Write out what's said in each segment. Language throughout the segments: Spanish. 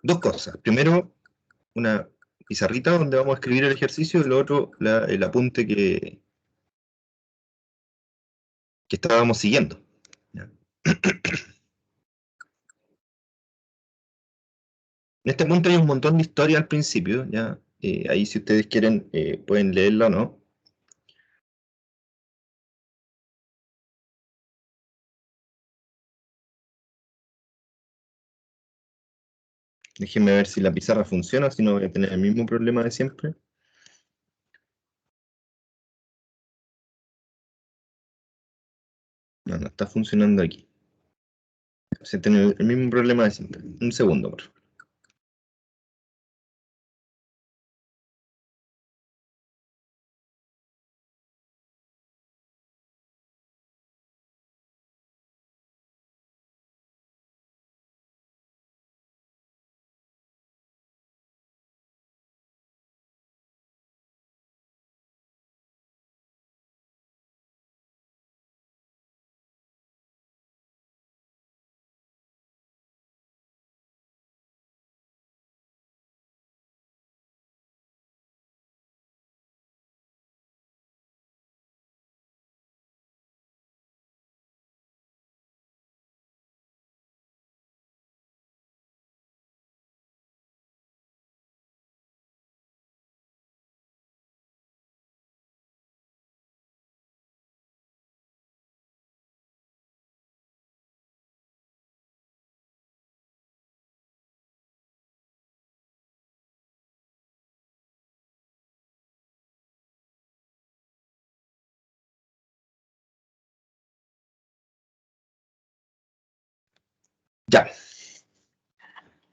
Dos cosas. Primero, una pizarrita donde vamos a escribir el ejercicio, y lo otro, el apunte que estábamos siguiendo. ¿Ya? En este punto hay un montón de historia al principio, ¿ya? Ahí si ustedes quieren pueden leerla o no. Déjenme ver si la pizarra funciona, si no voy a tener el mismo problema de siempre. No, no está funcionando aquí. Se tiene el mismo problema de siempre. Un segundo, por favor. Ya.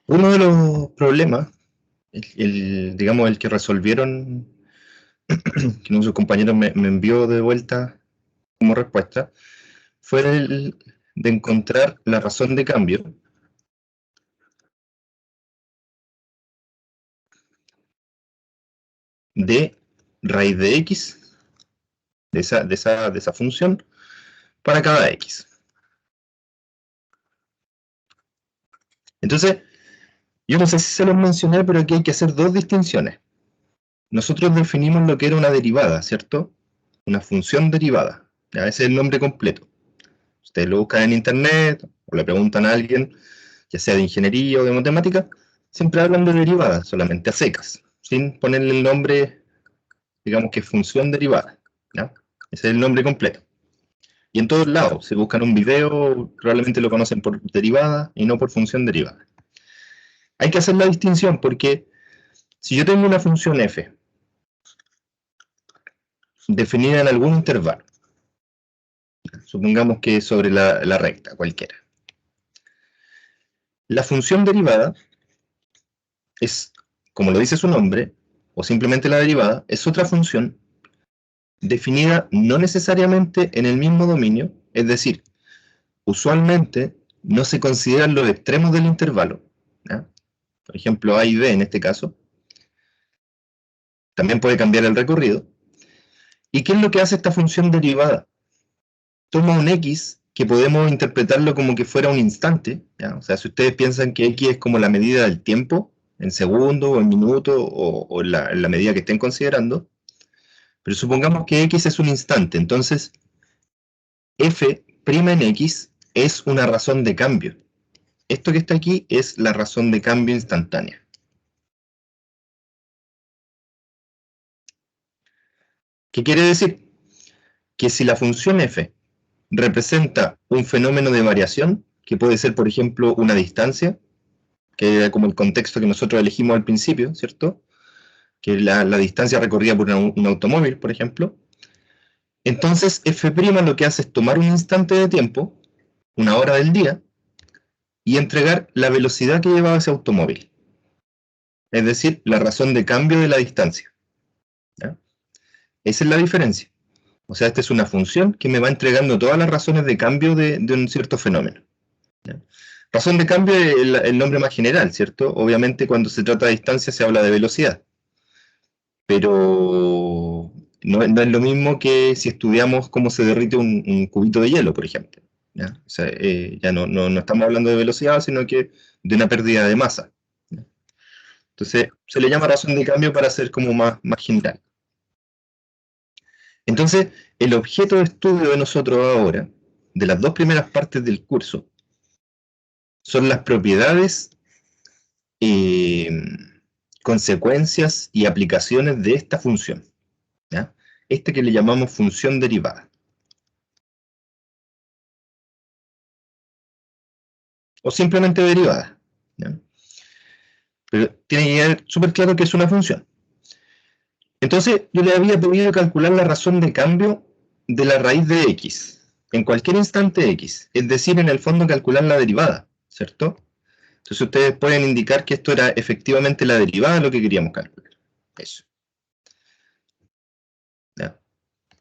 Uno de los problemas, digamos, el que resolvieron, que nuestro compañero me envió de vuelta como respuesta, fue el de encontrar la razón de cambio de raíz de x, de esa función, para cada x. Entonces, yo no sé si se los mencioné, pero aquí hay que hacer dos distinciones. Nosotros definimos lo que era una derivada, ¿cierto? Una función derivada. Ya, ese es el nombre completo. Ustedes lo buscan en internet o le preguntan a alguien, ya sea de ingeniería o de matemática, siempre hablan de derivadas, solamente a secas, sin ponerle el nombre, digamos que función derivada. ¿Ya? Ese es el nombre completo. Y en todos lados, si buscan un video, probablemente lo conocen por derivada y no por función derivada. Hay que hacer la distinción porque si yo tengo una función f definida en algún intervalo, supongamos que es sobre la recta, cualquiera, la función derivada es, como lo dice su nombre, o simplemente la derivada, es otra función definida no necesariamente en el mismo dominio, es decir, usualmente no se consideran los extremos del intervalo, ¿ya? Por ejemplo, A y B en este caso, también puede cambiar el recorrido. ¿Y qué es lo que hace esta función derivada? Toma un x que podemos interpretarlo como que fuera un instante, ¿ya? O sea, si ustedes piensan que x es como la medida del tiempo, en segundo o en minuto o en la medida que estén considerando, pero supongamos que x es un instante, entonces f' en x es una razón de cambio. Esto que está aquí es la razón de cambio instantánea. ¿Qué quiere decir? Que si la función f representa un fenómeno de variación, que puede ser, por ejemplo, una distancia, que era como el contexto que nosotros elegimos al principio, ¿cierto? Que la distancia recorrida por un automóvil, por ejemplo. Entonces, f' lo que hace es tomar un instante de tiempo, una hora del día, y entregar la velocidad que llevaba ese automóvil. Es decir, la razón de cambio de la distancia. ¿Ya? Esa es la diferencia. O sea, esta es una función que me va entregando todas las razones de cambio de un cierto fenómeno. ¿Ya? Razón de cambio es el nombre más general, ¿cierto? Obviamente cuando se trata de distancia se habla de velocidad, pero no es lo mismo que si estudiamos cómo se derrite un cubito de hielo, por ejemplo. ¿Ya? O sea, ya no estamos hablando de velocidad, sino que de una pérdida de masa. Entonces, se le llama razón de cambio para ser como más general. Entonces, el objeto de estudio de nosotros ahora, de las dos primeras partes del curso, son las propiedades, consecuencias y aplicaciones de esta función, ¿ya? Este que le llamamos función derivada. O simplemente derivada, ¿ya? Pero tiene que quedar súper claro que es una función. Entonces, yo le había pedido calcular la razón de cambio de la raíz de x, en cualquier instante x, es decir, en el fondo calcular la derivada, ¿cierto? Entonces ustedes pueden indicar que esto era efectivamente la derivada de lo que queríamos calcular. Eso. ¿Ya?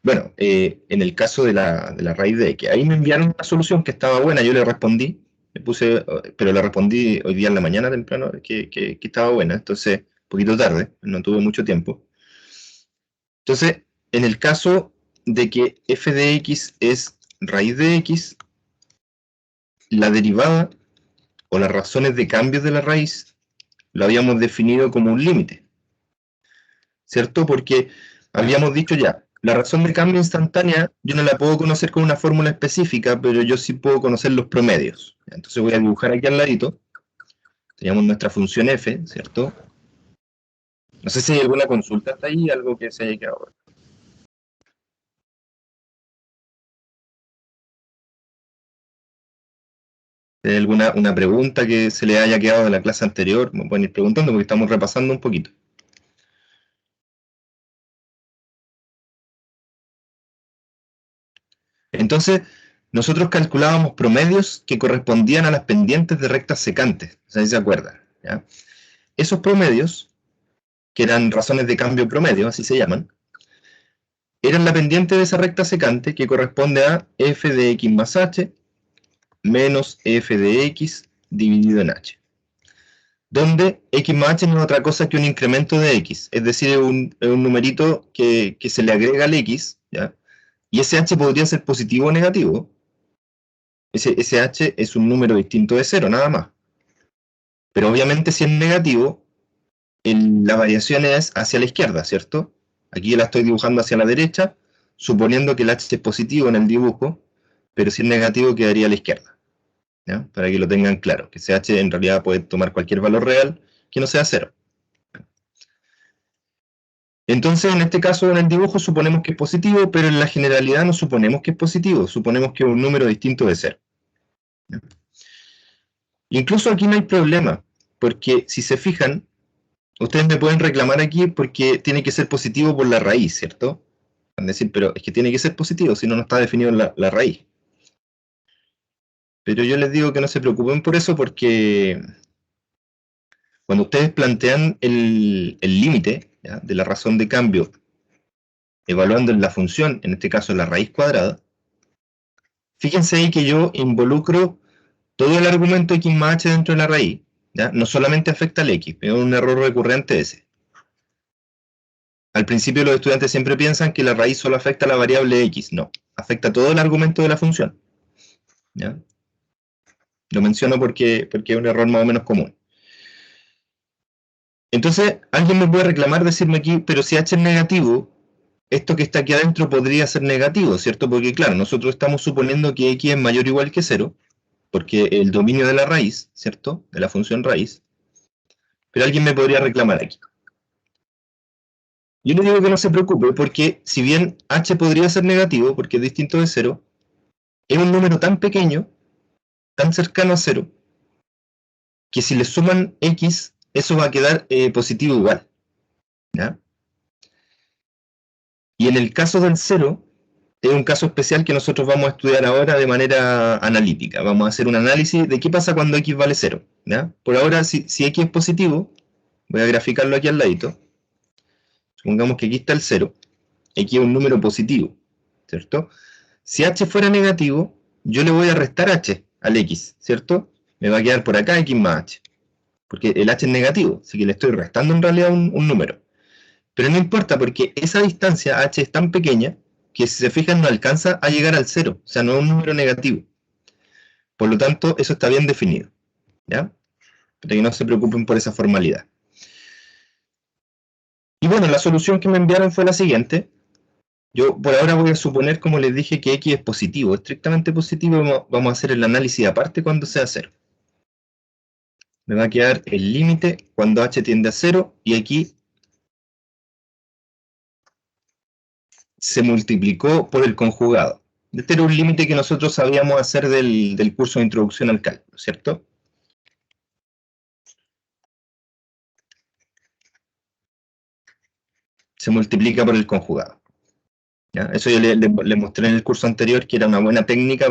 Bueno, en el caso de la raíz de x, ahí me enviaron una solución que estaba buena, yo le respondí, pero le respondí hoy día en la mañana temprano que estaba buena, entonces, un poquito tarde, no tuve mucho tiempo. Entonces, en el caso de que f de x es raíz de x, la derivada o las razones de cambio de la raíz lo habíamos definido como un límite, ¿cierto? Porque habíamos dicho ya, la razón de cambio instantánea yo no la puedo conocer con una fórmula específica, pero yo sí puedo conocer los promedios. Entonces voy a dibujar aquí al ladito, teníamos nuestra función f, ¿cierto? No sé si hay alguna consulta hasta ahí, algo que se haya quedado. ¿Hay alguna una pregunta que se le haya quedado de la clase anterior? Me pueden ir preguntando porque estamos repasando un poquito. Entonces, nosotros calculábamos promedios que correspondían a las pendientes de rectas secantes, no sé si se acuerdan, ¿ya? Esos promedios, que eran razones de cambio promedio, así se llaman, eran la pendiente de esa recta secante que corresponde a f de x más h menos f de x dividido en h, donde x más h no es otra cosa que un incremento de x, es decir, es un numerito que se le agrega al x, ¿ya? Y ese h podría ser positivo o negativo. Ese h es un número distinto de 0, nada más. Pero obviamente si es negativo, la variación es hacia la izquierda, ¿cierto? Aquí yo la estoy dibujando hacia la derecha, suponiendo que el h es positivo en el dibujo, pero si es negativo quedaría a la izquierda, ¿ya? Para que lo tengan claro, que ese h en realidad puede tomar cualquier valor real que no sea 0. Entonces, en este caso, en el dibujo suponemos que es positivo, pero en la generalidad no suponemos que es positivo, suponemos que es un número distinto de 0. ¿Ya? Incluso aquí no hay problema, porque si se fijan, ustedes me pueden reclamar aquí porque tiene que ser positivo por la raíz, ¿cierto? Van a decir, pero es que tiene que ser positivo, si no, no está definido la raíz. Pero yo les digo que no se preocupen por eso porque cuando ustedes plantean el límite de la razón de cambio, evaluando en la función, en este caso la raíz cuadrada, fíjense ahí que yo involucro todo el argumento x más h dentro de la raíz, ¿ya? No solamente afecta al x, es un error recurrente ese. Al principio los estudiantes siempre piensan que la raíz solo afecta a la variable x. No, afecta todo el argumento de la función, ¿ya? Lo menciono porque es un error más o menos común. Entonces, alguien me puede reclamar, decirme aquí, pero si h es negativo, esto que está aquí adentro podría ser negativo, ¿cierto? Porque claro, nosotros estamos suponiendo que x es mayor o igual que 0, porque el dominio de la raíz, ¿cierto? De la función raíz. Pero alguien me podría reclamar aquí. Yo le digo que no se preocupe, porque si bien h podría ser negativo, porque es distinto de 0, es un número tan pequeño, tan cercano a 0, que si le suman x, eso va a quedar positivo igual, ¿ya? Y en el caso del 0, es un caso especial que nosotros vamos a estudiar ahora de manera analítica. Vamos a hacer un análisis de qué pasa cuando x vale 0, ¿ya? Por ahora, si x es positivo, voy a graficarlo aquí al ladito. Supongamos que aquí está el 0, x es un número positivo, ¿cierto? Si h fuera negativo, yo le voy a restar h al x, ¿cierto? Me va a quedar por acá x más h, porque el h es negativo, así que le estoy restando en realidad un número. Pero no importa, porque esa distancia h es tan pequeña que si se fijan no alcanza a llegar al 0, o sea, no es un número negativo. Por lo tanto, eso está bien definido, ¿ya? Para que no se preocupen por esa formalidad. Y bueno, la solución que me enviaron fue la siguiente. Yo por ahora voy a suponer, como les dije, que x es positivo, estrictamente positivo. Vamos a hacer el análisis aparte cuando sea 0. Me va a quedar el límite cuando h tiende a 0, y aquí se multiplicó por el conjugado. Este era un límite que nosotros sabíamos hacer del curso de introducción al cálculo, ¿cierto? Se multiplica por el conjugado. ¿Ya? Eso yo le mostré en el curso anterior, que era una buena técnica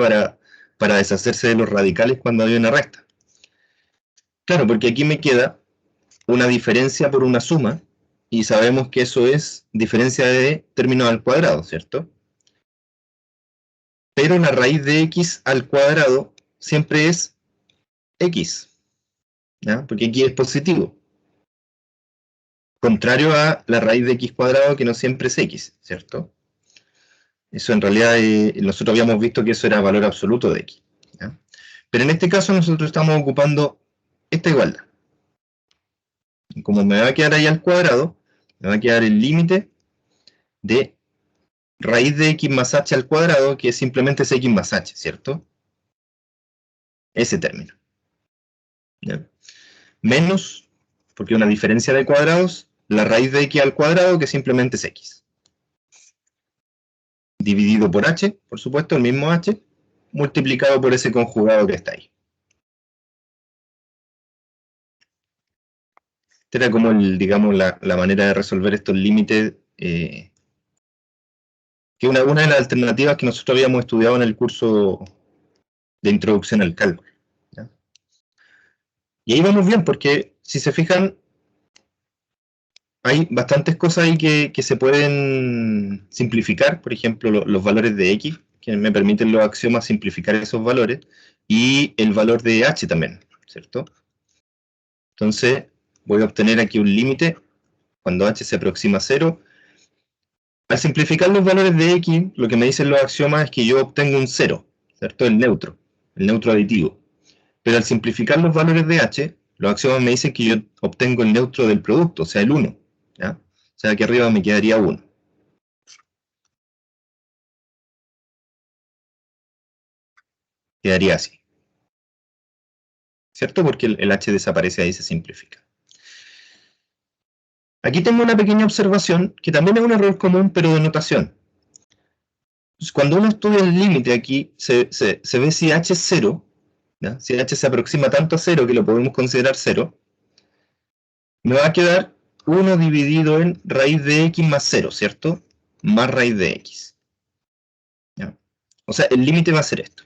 para deshacerse de los radicales cuando hay una recta. Claro, porque aquí me queda una diferencia por una suma, y sabemos que eso es diferencia de términos al cuadrado, ¿cierto? Pero la raíz de x al cuadrado siempre es x, ¿ya? Porque aquí es positivo. Contrario a la raíz de x cuadrado, que no siempre es x, ¿cierto? Eso en realidad, nosotros habíamos visto que eso era valor absoluto de x, ¿ya? Pero en este caso nosotros estamos ocupando esta igualdad. Y como me va a quedar ahí al cuadrado, me va a quedar el límite de raíz de x más h al cuadrado, que simplemente es x más h, ¿cierto? Ese término, ¿ya? Menos, porque una diferencia de cuadrados, la raíz de x al cuadrado, que simplemente es x. Dividido por h, por supuesto, el mismo h, multiplicado por ese conjugado que está ahí. Esta era como, digamos, la manera de resolver estos límites, que una de las alternativas que nosotros habíamos estudiado en el curso de introducción al cálculo, ¿ya? Y ahí vamos bien, porque si se fijan, hay bastantes cosas ahí que se pueden simplificar. Por ejemplo, los valores de x, que me permiten los axiomas simplificar esos valores, y el valor de h también, ¿cierto? Entonces, voy a obtener aquí un límite cuando h se aproxima a 0. Al simplificar los valores de x, lo que me dicen los axiomas es que yo obtengo un 0, ¿cierto? El neutro aditivo. Pero al simplificar los valores de h, los axiomas me dicen que yo obtengo el neutro del producto, o sea, el 1, ¿ya? O sea, aquí arriba me quedaría 1. Quedaría así, ¿cierto? Porque el h desaparece ahí y se simplifica. Aquí tengo una pequeña observación, que también es un error común, pero de notación. Cuando uno estudia el límite aquí, se ve si h es 0, ¿ya? Si h se aproxima tanto a 0 que lo podemos considerar 0, me va a quedar 1 dividido en raíz de x más 0, ¿cierto? Más raíz de x, ¿ya? O sea, el límite va a ser esto.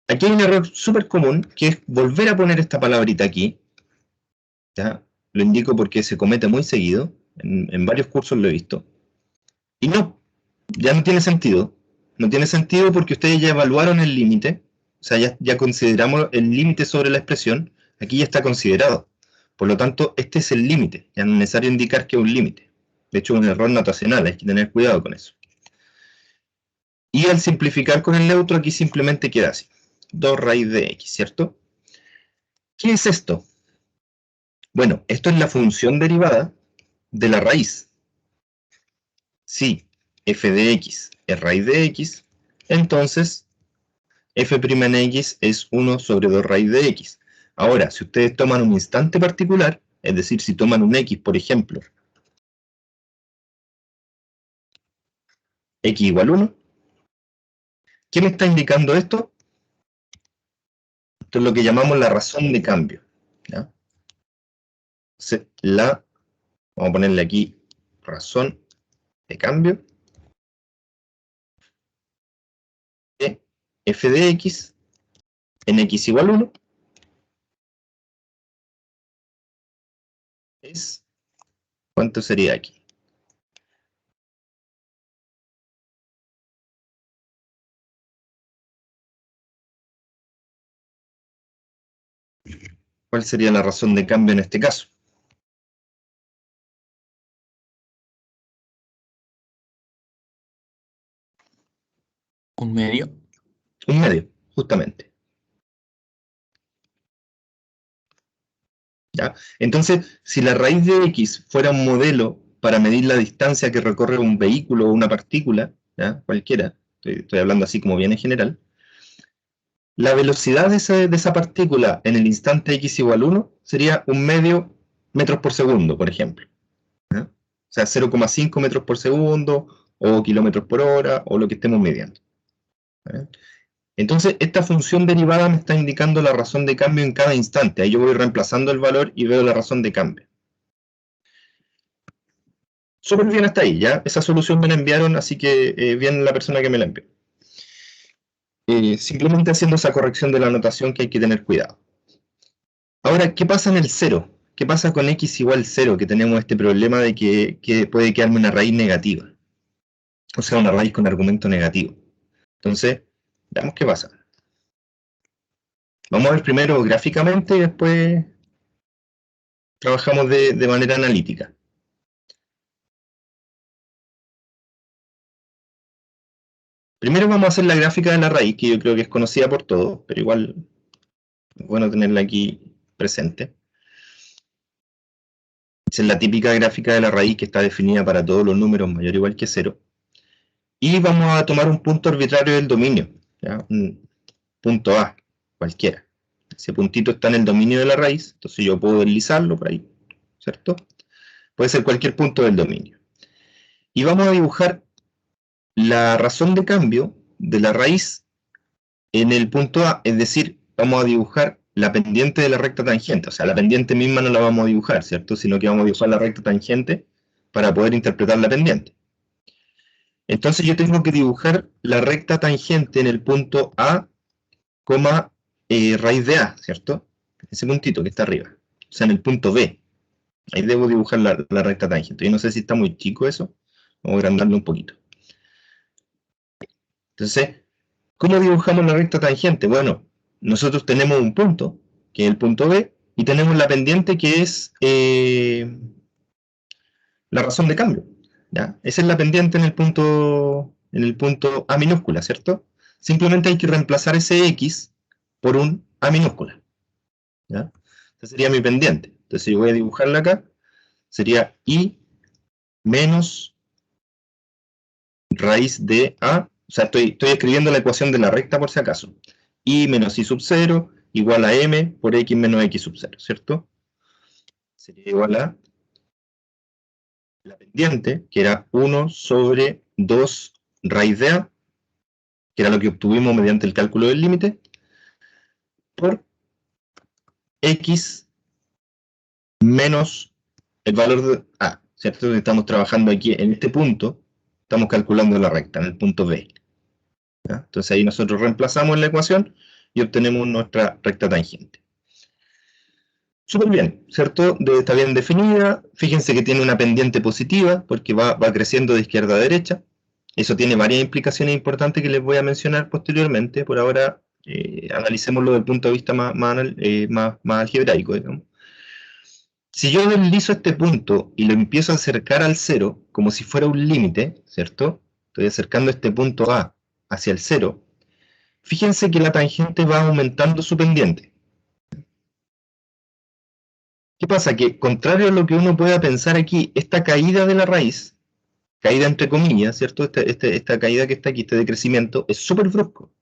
Aquí hay un error súper común, que es volver a poner esta palabrita aquí, ¿ya? Lo indico porque se comete muy seguido, en varios cursos lo he visto, y no, ya no tiene sentido. No tiene sentido porque ustedes ya evaluaron el límite, o sea, ya consideramos el límite sobre la expresión, aquí ya está considerado. Por lo tanto, este es el límite, ya no es necesario indicar que es un límite. De hecho, es un error notacional, hay que tener cuidado con eso. Y al simplificar con el neutro, aquí simplemente queda así, 2 raíz de x, ¿cierto? ¿Qué es esto? Bueno, esto es la función derivada de la raíz. Si f de x es raíz de x, entonces f' en x es 1 sobre 2 raíz de x. Ahora, si ustedes toman un instante particular, es decir, si toman un x, por ejemplo, x igual 1, ¿qué me está indicando esto? Esto es lo que llamamos la razón de cambio, ¿ya? Vamos a ponerle aquí razón de cambio de f de x en x igual 1 es, ¿cuánto sería aquí? ¿Cuál sería la razón de cambio en este caso? Un medio. Un medio, justamente. ¿ya? Entonces, si la raíz de x fuera un modelo para medir la distancia que recorre un vehículo o una partícula, ¿ya? Cualquiera, estoy hablando así como bien en general, la velocidad de esa partícula en el instante x igual 1 sería 1/2 metros por segundo, por ejemplo. ¿Ya? O sea, 0,5 metros por segundo, o kilómetros por hora, o lo que estemos midiendo. ¿Ya? Entonces, esta función derivada me está indicando la razón de cambio en cada instante. Ahí yo voy reemplazando el valor y veo la razón de cambio. Súper bien hasta ahí, ¿ya? Esa solución me la enviaron, así que bien la persona que me la envió. Simplemente haciendo esa corrección de la notación que hay que tener cuidado. Ahora, ¿qué pasa en el 0? ¿Qué pasa con x igual 0? Que tenemos este problema de que puede quedarme una raíz negativa. O sea, una raíz con argumento negativo. Entonces, veamos qué pasa. Vamos a ver primero gráficamente y después trabajamos de manera analítica. Primero vamos a hacer la gráfica de la raíz, que yo creo que es conocida por todos, pero igual es bueno tenerla aquí presente. Esa es la típica gráfica de la raíz que está definida para todos los números mayor o igual que 0. Y vamos a tomar un punto arbitrario del dominio, ¿ya? Un punto A, cualquiera. Ese puntito está en el dominio de la raíz, entonces yo puedo deslizarlo por ahí, ¿cierto? Puede ser cualquier punto del dominio. Y vamos a dibujar la razón de cambio de la raíz en el punto A, es decir, vamos a dibujar la pendiente de la recta tangente. O sea, la pendiente misma no la vamos a dibujar, ¿cierto? Sino que vamos a dibujar la recta tangente para poder interpretar la pendiente. Entonces yo tengo que dibujar la recta tangente en el punto A, raíz de A, ¿cierto? Ese puntito que está arriba. O sea, en el punto B. Ahí debo dibujar la recta tangente. Yo no sé si está muy chico eso. Vamos a agrandarlo un poquito. Entonces, ¿cómo dibujamos la recta tangente? Bueno, nosotros tenemos un punto, que es el punto B, y tenemos la pendiente que es la razón de cambio. ¿Ya? Esa es la pendiente en el punto A minúscula, ¿cierto? Simplemente hay que reemplazar ese X por un A minúscula. ¿Ya? Esa sería mi pendiente. Entonces, si yo voy a dibujarla acá, sería I menos raíz de A. O sea, estoy escribiendo la ecuación de la recta por si acaso. I menos I sub 0 igual a M por X menos X sub 0, ¿cierto? Sería igual a la pendiente, que era 1 sobre 2 raíz de A, que era lo que obtuvimos mediante el cálculo del límite, por X menos el valor de A, ¿cierto? Estamos trabajando aquí en este punto, estamos calculando la recta, en el punto B. ¿Ya? Entonces ahí nosotros reemplazamos la ecuación y obtenemos nuestra recta tangente. Súper bien, ¿cierto? Está bien definida. Fíjense que tiene una pendiente positiva porque va creciendo de izquierda a derecha. Eso tiene varias implicaciones importantes que les voy a mencionar posteriormente. Por ahora, analicémoslo desde el punto de vista más algebraico, digamos. Si yo deslizo este punto y lo empiezo a acercar al 0, como si fuera un límite, ¿cierto? Estoy acercando este punto A hacia el 0. Fíjense que la tangente va aumentando su pendiente. ¿Qué pasa? Que contrario a lo que uno pueda pensar aquí, esta caída de la raíz, caída entre comillas, ¿cierto? Esta caída que está aquí, este decrecimiento, es súper brusco,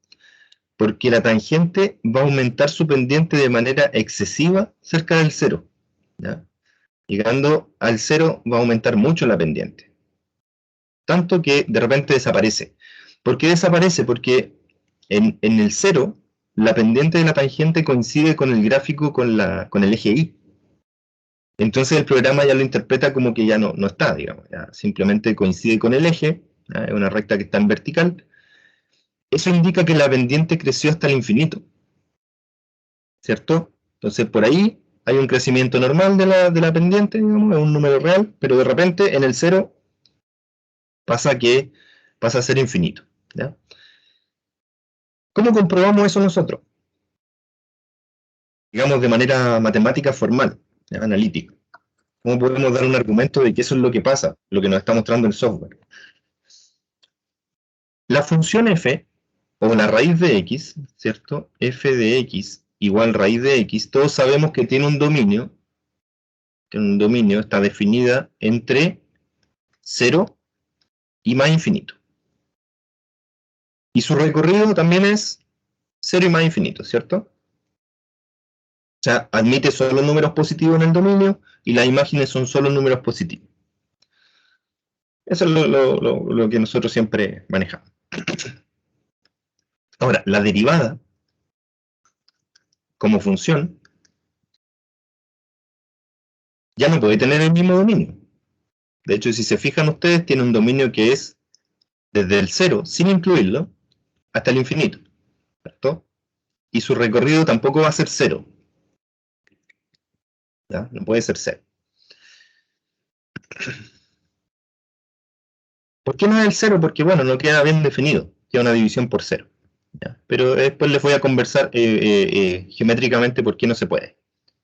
porque la tangente va a aumentar su pendiente de manera excesiva cerca del 0. ¿Ya? Llegando al 0 va a aumentar mucho la pendiente. Tanto que de repente desaparece. ¿Por qué desaparece? Porque en el 0, la pendiente de la tangente coincide con el gráfico con el eje Y. Entonces el programa ya lo interpreta como que ya no está, digamos, ya simplemente coincide con el eje, ¿ya? Es una recta que está en vertical. Eso indica que la pendiente creció hasta el infinito, ¿cierto? Entonces por ahí hay un crecimiento normal de la pendiente, digamos, es un número real, pero de repente en el 0 pasa a ser infinito, ¿ya? ¿Cómo comprobamos eso nosotros? Digamos de manera matemática formal, ¿ya? Analítica. ¿Cómo podemos dar un argumento de que eso es lo que pasa, lo que nos está mostrando el software? La función f, o la raíz de x, ¿cierto? F de x igual raíz de x, todos sabemos que tiene un dominio tiene un dominio, está definida entre 0 y más infinito. Y su recorrido también es 0 y más infinito, ¿cierto? O sea, admite solo números positivos en el dominio y las imágenes son solo números positivos. Eso es lo que nosotros siempre manejamos. Ahora, la derivada, como función, ya no puede tener el mismo dominio. De hecho, si se fijan ustedes, tiene un dominio que es desde el 0, sin incluirlo, hasta el infinito, ¿cierto? Y su recorrido tampoco va a ser 0. ¿Ya? No puede ser 0. ¿Por qué no es el 0? Porque, bueno, no queda bien definido, queda una división por 0. ¿Ya? Pero después les voy a conversar geométricamente por qué no se puede.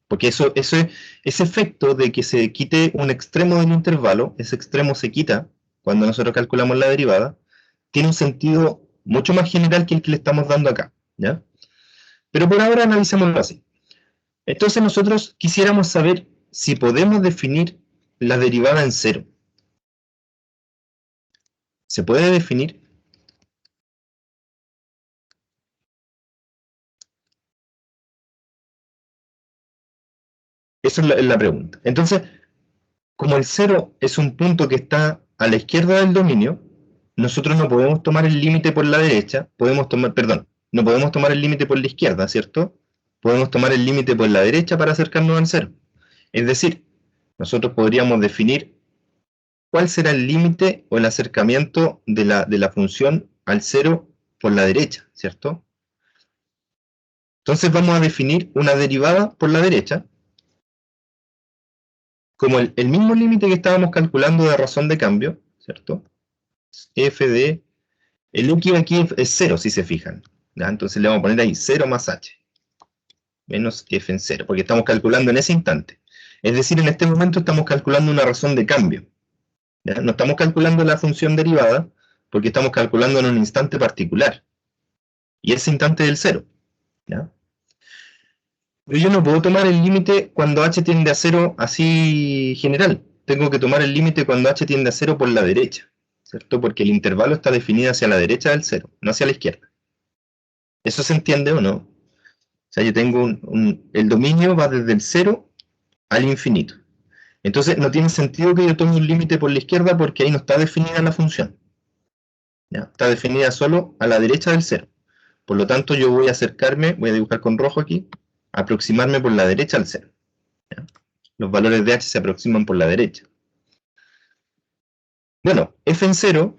Porque ese efecto de que se quite un extremo del intervalo, ese extremo se quita cuando nosotros calculamos la derivada, tiene un sentido mucho más general que el que le estamos dando acá. ¿Ya? Pero por ahora analicémoslo así. Entonces nosotros quisiéramos saber si podemos definir la derivada en 0. ¿Se puede definir? Esa es la pregunta. Entonces, como el 0 es un punto que está a la izquierda del dominio, nosotros no podemos tomar el límite por la derecha, no podemos tomar el límite por la izquierda, ¿cierto? Podemos tomar el límite por la derecha para acercarnos al 0. Es decir, nosotros podríamos definir cuál será el límite o el acercamiento de la función al 0 por la derecha, ¿cierto? Entonces vamos a definir una derivada por la derecha, como el mismo límite que estábamos calculando de razón de cambio, ¿cierto? F de... El X aquí es 0, si se fijan. ¿Ya? Entonces le vamos a poner ahí 0 más h, menos f en 0, porque estamos calculando en ese instante. Es decir, en este momento estamos calculando una razón de cambio. ¿Ya? No estamos calculando la función derivada, porque estamos calculando en un instante particular. Y ese instante es el 0. ¿Ya? Pero yo no puedo tomar el límite cuando h tiende a 0 así general. Tengo que tomar el límite cuando h tiende a 0 por la derecha, ¿cierto? Porque el intervalo está definido hacia la derecha del 0, no hacia la izquierda. ¿Eso se entiende o no? O sea, yo tengo el dominio va desde el 0 al infinito. Entonces no tiene sentido que yo tome un límite por la izquierda porque ahí no está definida la función. ¿Ya? Está definida solo a la derecha del 0. Por lo tanto, yo voy a acercarme, voy a dibujar con rojo aquí, aproximarme por la derecha al 0. ¿Ya? Los valores de h se aproximan por la derecha. Bueno, f en 0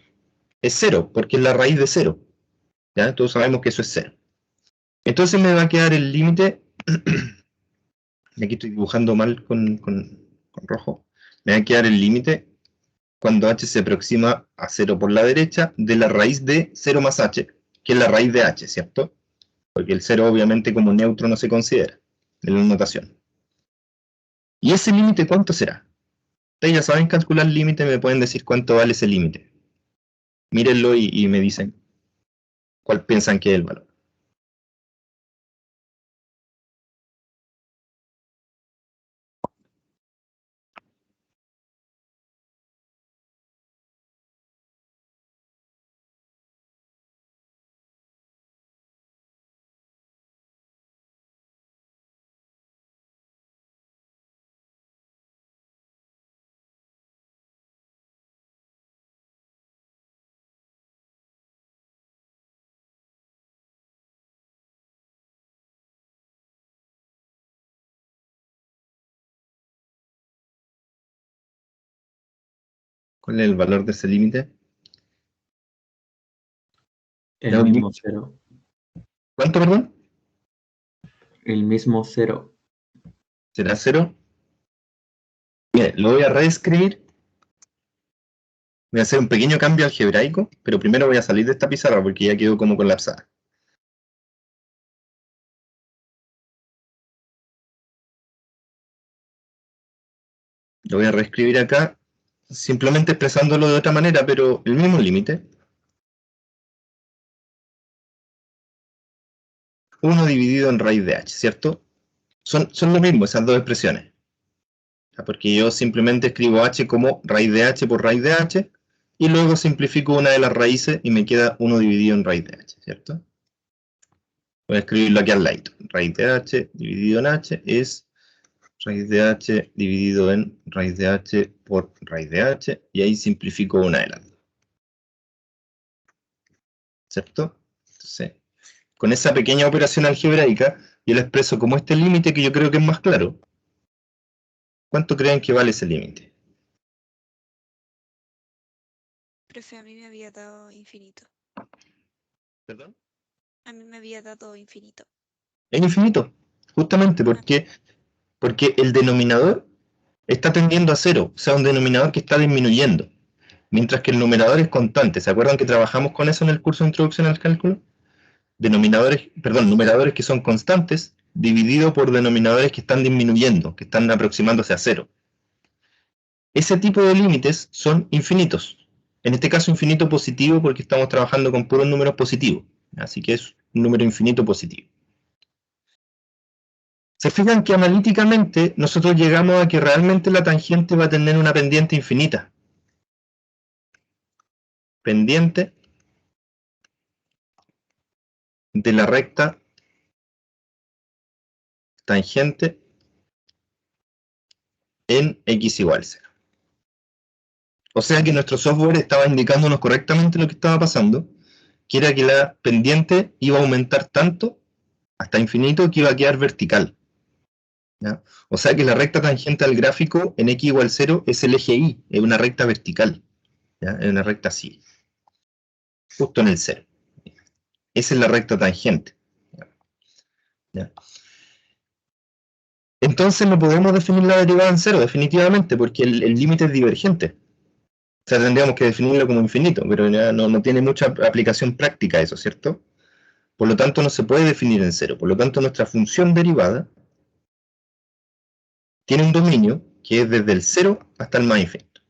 es 0, porque es la raíz de 0. ¿Ya? Todos sabemos que eso es 0. Entonces me va a quedar el límite, y aquí estoy dibujando mal con rojo, me va a quedar el límite cuando h se aproxima a 0 por la derecha de la raíz de 0 más h, que es la raíz de h, ¿cierto? Porque el 0 obviamente como neutro no se considera en la notación. ¿Y ese límite cuánto será? Ustedes ya saben calcular el límite, me pueden decir cuánto vale ese límite. Mírenlo y me dicen cuál piensan que es el valor. ¿Cuál es el valor de ese límite? El mismo 0. ¿Cuánto, perdón? El mismo 0. ¿Será 0? Mire, lo voy a reescribir. Voy a hacer un pequeño cambio algebraico, pero primero voy a salir de esta pizarra porque ya quedó como colapsada. Lo voy a reescribir acá, simplemente expresándolo de otra manera, pero el mismo límite. 1 dividido en raíz de h, ¿cierto? Son lo mismo esas dos expresiones. Porque yo simplemente escribo h como raíz de h por raíz de h, y luego simplifico una de las raíces y me queda 1 dividido en raíz de h, ¿cierto? Voy a escribirlo aquí al lado. Raíz de h dividido en h es raíz de h dividido en raíz de h por raíz de h, y ahí simplifico una de las dos. ¿Cierto? Entonces, con esa pequeña operación algebraica, yo la expreso como este límite que yo creo que es más claro. ¿Cuánto creen que vale ese límite? Profe, a mí me había dado infinito. ¿Perdón? A mí me había dado infinito. Es infinito, justamente porque el denominador está tendiendo a cero, o sea, un denominador que está disminuyendo, mientras que el numerador es constante. ¿Se acuerdan que trabajamos con eso en el curso de Introducción al Cálculo? Numeradores que son constantes, dividido por denominadores que están disminuyendo, que están aproximándose a cero. Ese tipo de límites son infinitos. En este caso, infinito positivo porque estamos trabajando con puros números positivos. Así que es un número infinito positivo. Se fijan que analíticamente nosotros llegamos a que realmente la tangente va a tener una pendiente infinita. Pendiente de la recta tangente en x igual 0. O sea que nuestro software estaba indicándonos correctamente lo que estaba pasando, que era que la pendiente iba a aumentar tanto, hasta infinito, que iba a quedar vertical. ¿Ya? O sea que la recta tangente al gráfico en x igual 0 es el eje y, es una recta vertical. ¿Ya? Es una recta así, justo en el 0. Esa es la recta tangente. ¿Ya? Entonces no podemos definir la derivada en 0, definitivamente, porque el límite es divergente. O sea, tendríamos que definirlo como infinito, pero ya no tiene mucha aplicación práctica eso, ¿cierto? Por lo tanto, no se puede definir en 0. Por lo tanto, nuestra función derivada tiene un dominio que es desde el 0 hasta el más infinito.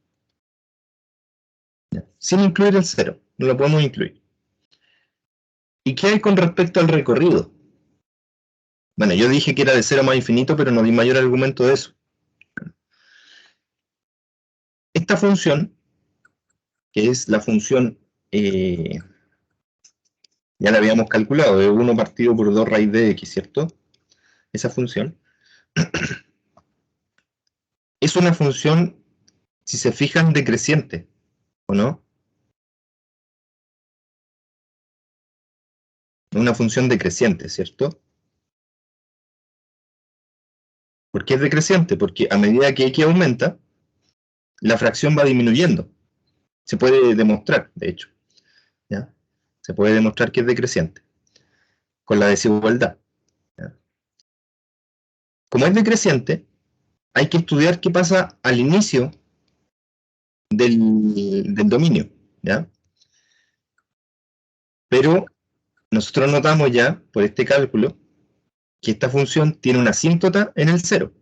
¿Ya? Sin incluir el 0, no lo podemos incluir. ¿Y qué hay con respecto al recorrido? Bueno, yo dije que era de 0 a más infinito, pero no di mayor argumento de eso. Esta función, que es la función, ya la habíamos calculado, de 1 partido por 2 raíz de x, ¿cierto? Esa función es una función, si se fijan, decreciente, ¿o no? Una función decreciente, ¿cierto? ¿Por qué es decreciente? Porque a medida que x aumenta, la fracción va disminuyendo. Se puede demostrar, de hecho. ¿Ya? Se puede demostrar que es decreciente con la desigualdad. ¿Ya? Como es decreciente, hay que estudiar qué pasa al inicio del dominio. ¿Ya? Pero nosotros notamos ya, por este cálculo, que esta función tiene una asíntota en el 0.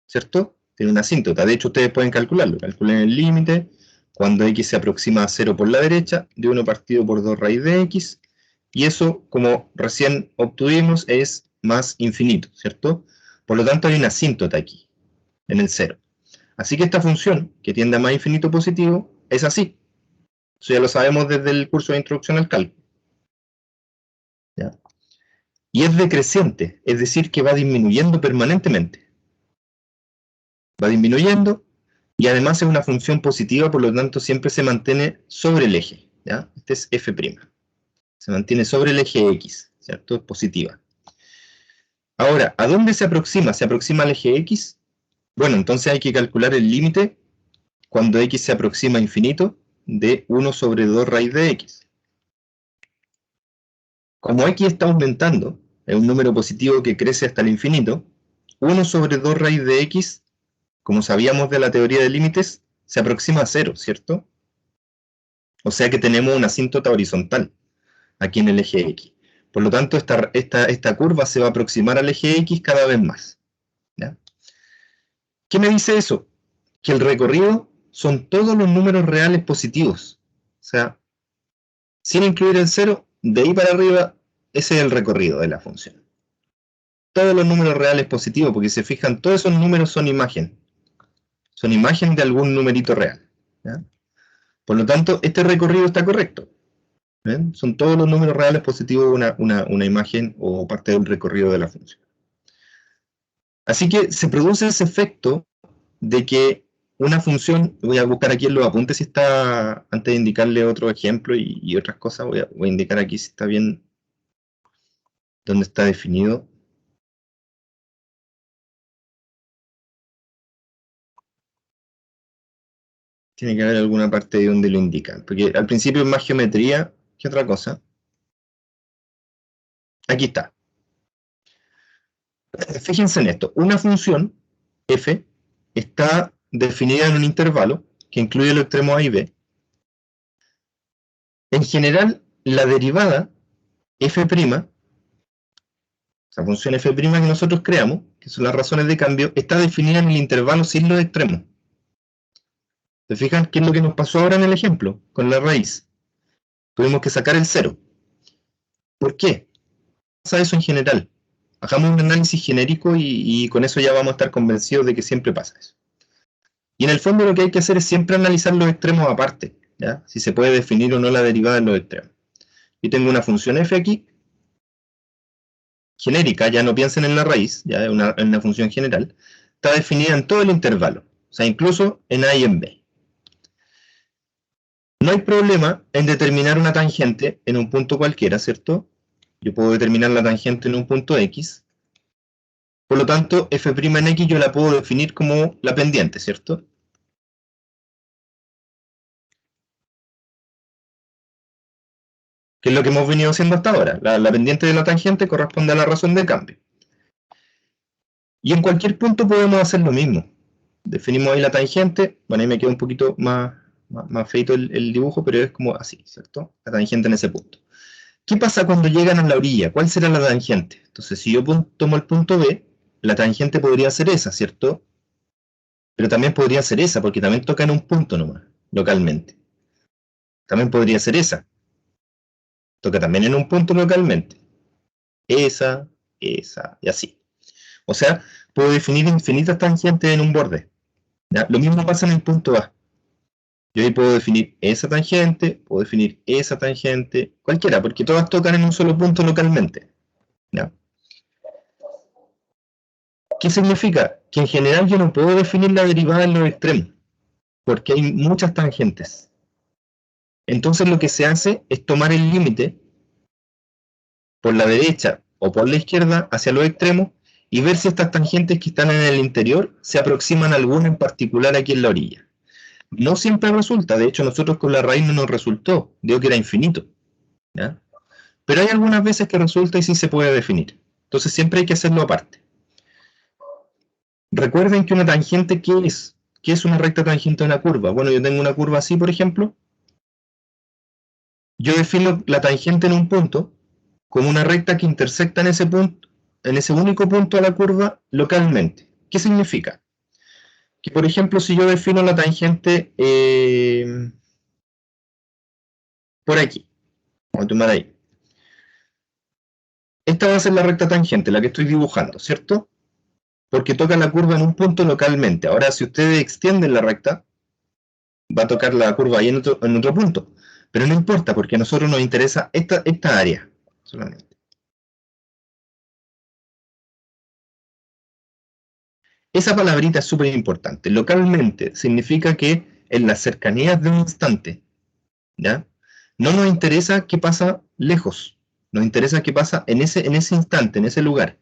¿Cierto? Tiene una asíntota. De hecho, ustedes pueden calcularlo. Calculen el límite cuando x se aproxima a 0 por la derecha, de 1 partido por 2 raíz de x, y eso, como recién obtuvimos, es más infinito, ¿cierto? Por lo tanto, hay una asíntota aquí, en el 0. Así que esta función, que tiende a más infinito positivo, es así. Eso ya lo sabemos desde el curso de Introducción al Cálculo. ¿Ya? Y es decreciente, es decir, que va disminuyendo permanentemente. Va disminuyendo, y además es una función positiva, por lo tanto siempre se mantiene sobre el eje. ¿Ya? Este es f'. Se mantiene sobre el eje x, ¿cierto? Es positiva. Ahora, ¿a dónde se aproxima? ¿Se aproxima al eje x? Bueno, entonces hay que calcular el límite cuando x se aproxima a infinito de 1 sobre 2 raíz de x. Como x está aumentando, es un número positivo que crece hasta el infinito, 1 sobre 2 raíz de x, como sabíamos de la teoría de límites, se aproxima a 0, ¿cierto? O sea que tenemos una asíntota horizontal aquí en el eje x. Por lo tanto, esta curva se va a aproximar al eje x cada vez más. ¿Ya? ¿Qué me dice eso? Que el recorrido son todos los números reales positivos. O sea, sin incluir el 0, de ahí para arriba, ese es el recorrido de la función. Todos los números reales positivos, porque se fijan, todos esos números son imagen. son imagen de algún numerito real. ¿Ya? Por lo tanto, este recorrido está correcto. ¿Ven? Son todos los números reales positivos una imagen o parte del recorrido de la función. Así que se produce ese efecto de que una función, voy a buscar aquí en los apuntes si está, antes de indicarle otro ejemplo y otras cosas, voy a indicar aquí si está bien, dónde está definido. Tiene que haber alguna parte de donde lo indican, porque al principio es más geometría que otra cosa. Aquí está. Fíjense en esto, una función f está definida en un intervalo que incluye los extremos a y b. En general, la derivada f', esa función f' que nosotros creamos, que son las razones de cambio, está definida en el intervalo sin los extremos. ¿Se fijan qué es lo que nos pasó ahora en el ejemplo? Con la raíz. Tuvimos que sacar el 0. ¿Por qué? Pasa eso en general. Hagamos un análisis genérico y con eso ya vamos a estar convencidos de que siempre pasa eso. Y en el fondo lo que hay que hacer es siempre analizar los extremos aparte, ¿ya? Si se puede definir o no la derivada en los extremos. Yo tengo una función f aquí, genérica, ya no piensen en la raíz, ya es una función general, está definida en todo el intervalo, o sea, incluso en a y en b. No hay problema en determinar una tangente en un punto cualquiera, ¿cierto? Yo puedo determinar la tangente en un punto x, por lo tanto, f' en x yo la puedo definir como la pendiente, ¿cierto? Que es lo que hemos venido haciendo hasta ahora. La pendiente de la tangente corresponde a la razón de cambio. Y en cualquier punto podemos hacer lo mismo. Definimos ahí la tangente, bueno, ahí me queda un poquito más feito el dibujo, pero es como así, ¿cierto? La tangente en ese punto. ¿Qué pasa cuando llegan a la orilla? ¿Cuál será la tangente? Entonces, si yo tomo el punto B, la tangente podría ser esa, ¿cierto? Pero también podría ser esa, porque también toca en un punto nomás, localmente. También podría ser esa. Toca también en un punto localmente. Esa, y así. O sea, puedo definir infinitas tangentes en un borde. ¿Ya? Lo mismo pasa en el punto A. Yo ahí puedo definir esa tangente, puedo definir esa tangente, cualquiera, porque todas tocan en un solo punto localmente. ¿Ya? ¿Qué significa? Que en general yo no puedo definir la derivada en los extremos, porque hay muchas tangentes. Entonces lo que se hace es tomar el límite por la derecha o por la izquierda hacia los extremos y ver si estas tangentes que están en el interior se aproximan a alguna en particular aquí en la orilla. No siempre resulta, de hecho nosotros con la raíz no nos resultó, digo que era infinito. ¿Ya? Pero hay algunas veces que resulta y sí se puede definir. Entonces siempre hay que hacerlo aparte. Recuerden que una tangente, ¿qué es? ¿Qué es una recta tangente a una curva? Bueno, yo tengo una curva así, por ejemplo. Yo defino la tangente en un punto como una recta que intersecta en ese punto, en ese único punto a la curva localmente. ¿Qué significa? Que, por ejemplo, si yo defino la tangente por aquí, vamos a tomar ahí. Esta va a ser la recta tangente, la que estoy dibujando, ¿cierto? Porque toca la curva en un punto localmente. Ahora, si ustedes extienden la recta, va a tocar la curva ahí en otro punto. Pero no importa, porque a nosotros nos interesa esta área solamente. Esa palabrita es súper importante. Localmente significa que en las cercanías de un instante, ¿ya? No nos interesa qué pasa lejos, nos interesa qué pasa en ese instante, en ese lugar.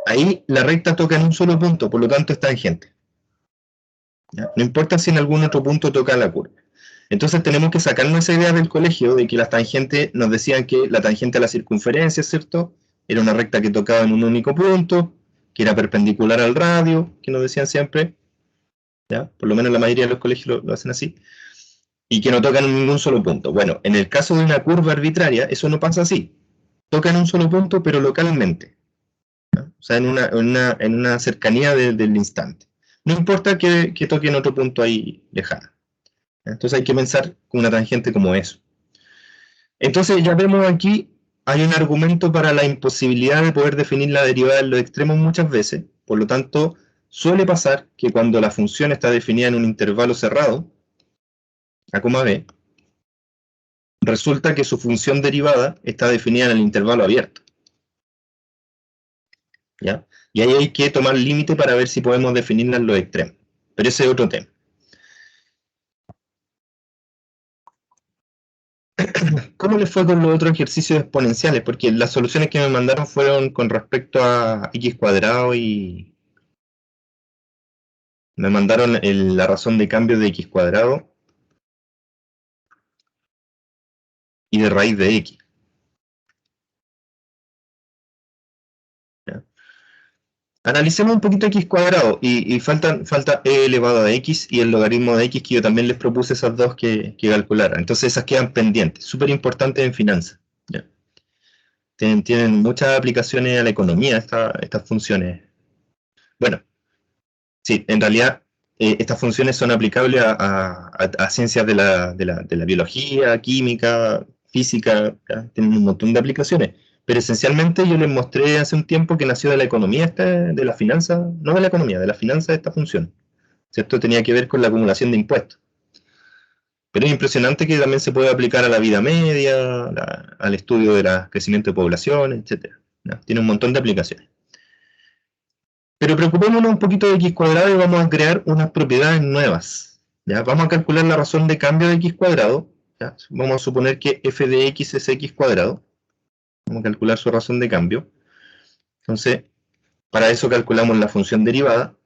Ahí la recta toca en un solo punto, por lo tanto es tangente. ¿Ya? No importa si en algún otro punto toca la curva. Entonces tenemos que sacarnos esa idea del colegio de que las tangentes nos decían que la tangente a la circunferencia, ¿cierto? Era una recta que tocaba en un único punto, que era perpendicular al radio, que nos decían siempre, ¿ya? Por lo menos la mayoría de los colegios lo hacen así, y que no tocan en ningún solo punto. Bueno, en el caso de una curva arbitraria, eso no pasa así. Toca en un solo punto, pero localmente. ¿Ya? O sea, en una cercanía del instante. No importa que toque en otro punto ahí lejano. Entonces hay que pensar con una tangente como eso. Entonces ya vemos aquí, hay un argumento para la imposibilidad de poder definir la derivada en los extremos muchas veces, por lo tanto suele pasar que cuando la función está definida en un intervalo cerrado, A, B, resulta que su función derivada está definida en el intervalo abierto. ¿Ya? Y ahí hay que tomar límite para ver si podemos definirla en los extremos. Pero ese es otro tema. ¿Cómo les fue con los otros ejercicios exponenciales? Porque las soluciones que me mandaron fueron con respecto a x cuadrado y me mandaron la razón de cambio de x cuadrado y de raíz de x. ¿Ya? Analicemos un poquito x cuadrado y falta e elevado a x y el logaritmo de x, que yo también les propuse esas dos que calcularan. Entonces esas quedan pendientes, súper importantes en finanzas. ¿Ya? Tienen muchas aplicaciones a la economía estas funciones. Bueno, sí, en realidad estas funciones son aplicables a ciencias de la biología, química, física, ¿ya? Tienen un montón de aplicaciones. Pero esencialmente yo les mostré hace un tiempo que nació de la economía, de la finanza, no de la economía, de la finanza esta función. ¿Cierto? Tenía que ver con la acumulación de impuestos. Pero es impresionante que también se puede aplicar a la vida media, al estudio del crecimiento de población, etc. ¿Ya? Tiene un montón de aplicaciones. Pero preocupémonos un poquito de x cuadrado y vamos a crear unas propiedades nuevas. ¿Ya? Vamos a calcular la razón de cambio de x cuadrado. ¿Ya? Vamos a suponer que f de x es x cuadrado. Vamos a calcular su razón de cambio. Entonces, para eso calculamos la función derivada.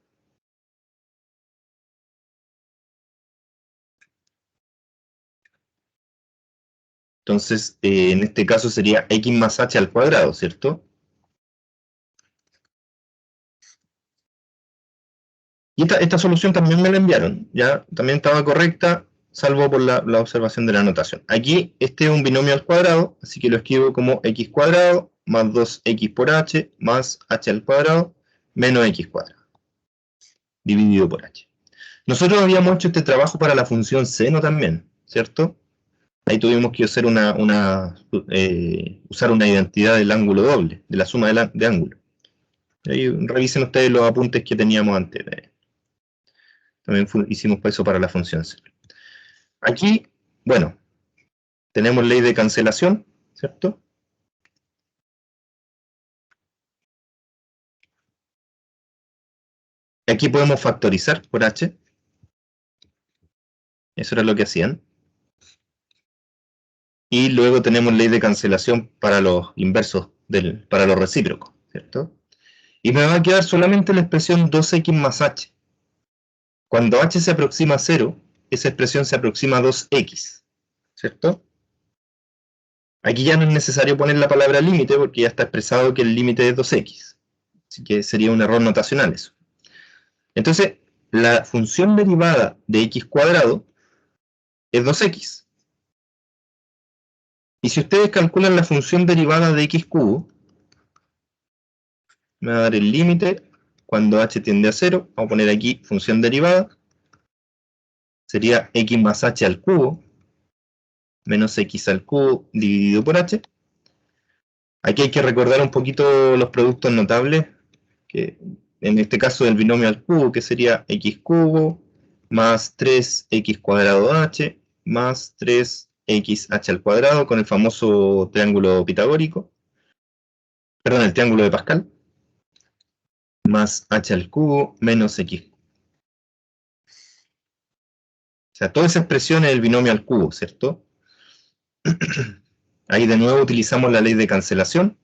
Entonces, en este caso sería x más h al cuadrado, ¿cierto? Y esta solución también me la enviaron, ¿ya? También estaba correcta, salvo por la observación de la notación. Aquí este es un binomio al cuadrado, así que lo escribo como x cuadrado más 2x por h más h al cuadrado menos x cuadrado, dividido por h. Nosotros habíamos hecho este trabajo para la función seno también, ¿cierto? Ahí tuvimos que usar usar una identidad del ángulo doble, de la suma de ángulos. Ahí revisen ustedes los apuntes que teníamos antes. También hicimos eso para la función seno. Aquí, bueno, tenemos ley de cancelación, ¿cierto? Aquí podemos factorizar por h. Eso era lo que hacían. Y luego tenemos ley de cancelación para los inversos, para los recíprocos, ¿cierto? Y me va a quedar solamente la expresión 2x más h. Cuando h se aproxima a 0, esa expresión se aproxima a 2x, ¿cierto? Aquí ya no es necesario poner la palabra límite porque ya está expresado que el límite es 2x. Así que sería un error notacional eso. Entonces, la función derivada de x cuadrado es 2x. Y si ustedes calculan la función derivada de x cubo, me va a dar el límite cuando h tiende a 0. Vamos a poner aquí función derivada. Sería x más h al cubo menos x al cubo dividido por h. Aquí hay que recordar un poquito los productos notables, que en este caso del binomio al cubo, que sería x cubo más 3x cuadrado h más 3xh al cuadrado con el famoso triángulo pitagórico, perdón, el triángulo de Pascal, más h al cubo menos x. O sea, toda esa expresión es el binomio al cubo, ¿cierto? Ahí de nuevo utilizamos la ley de cancelación.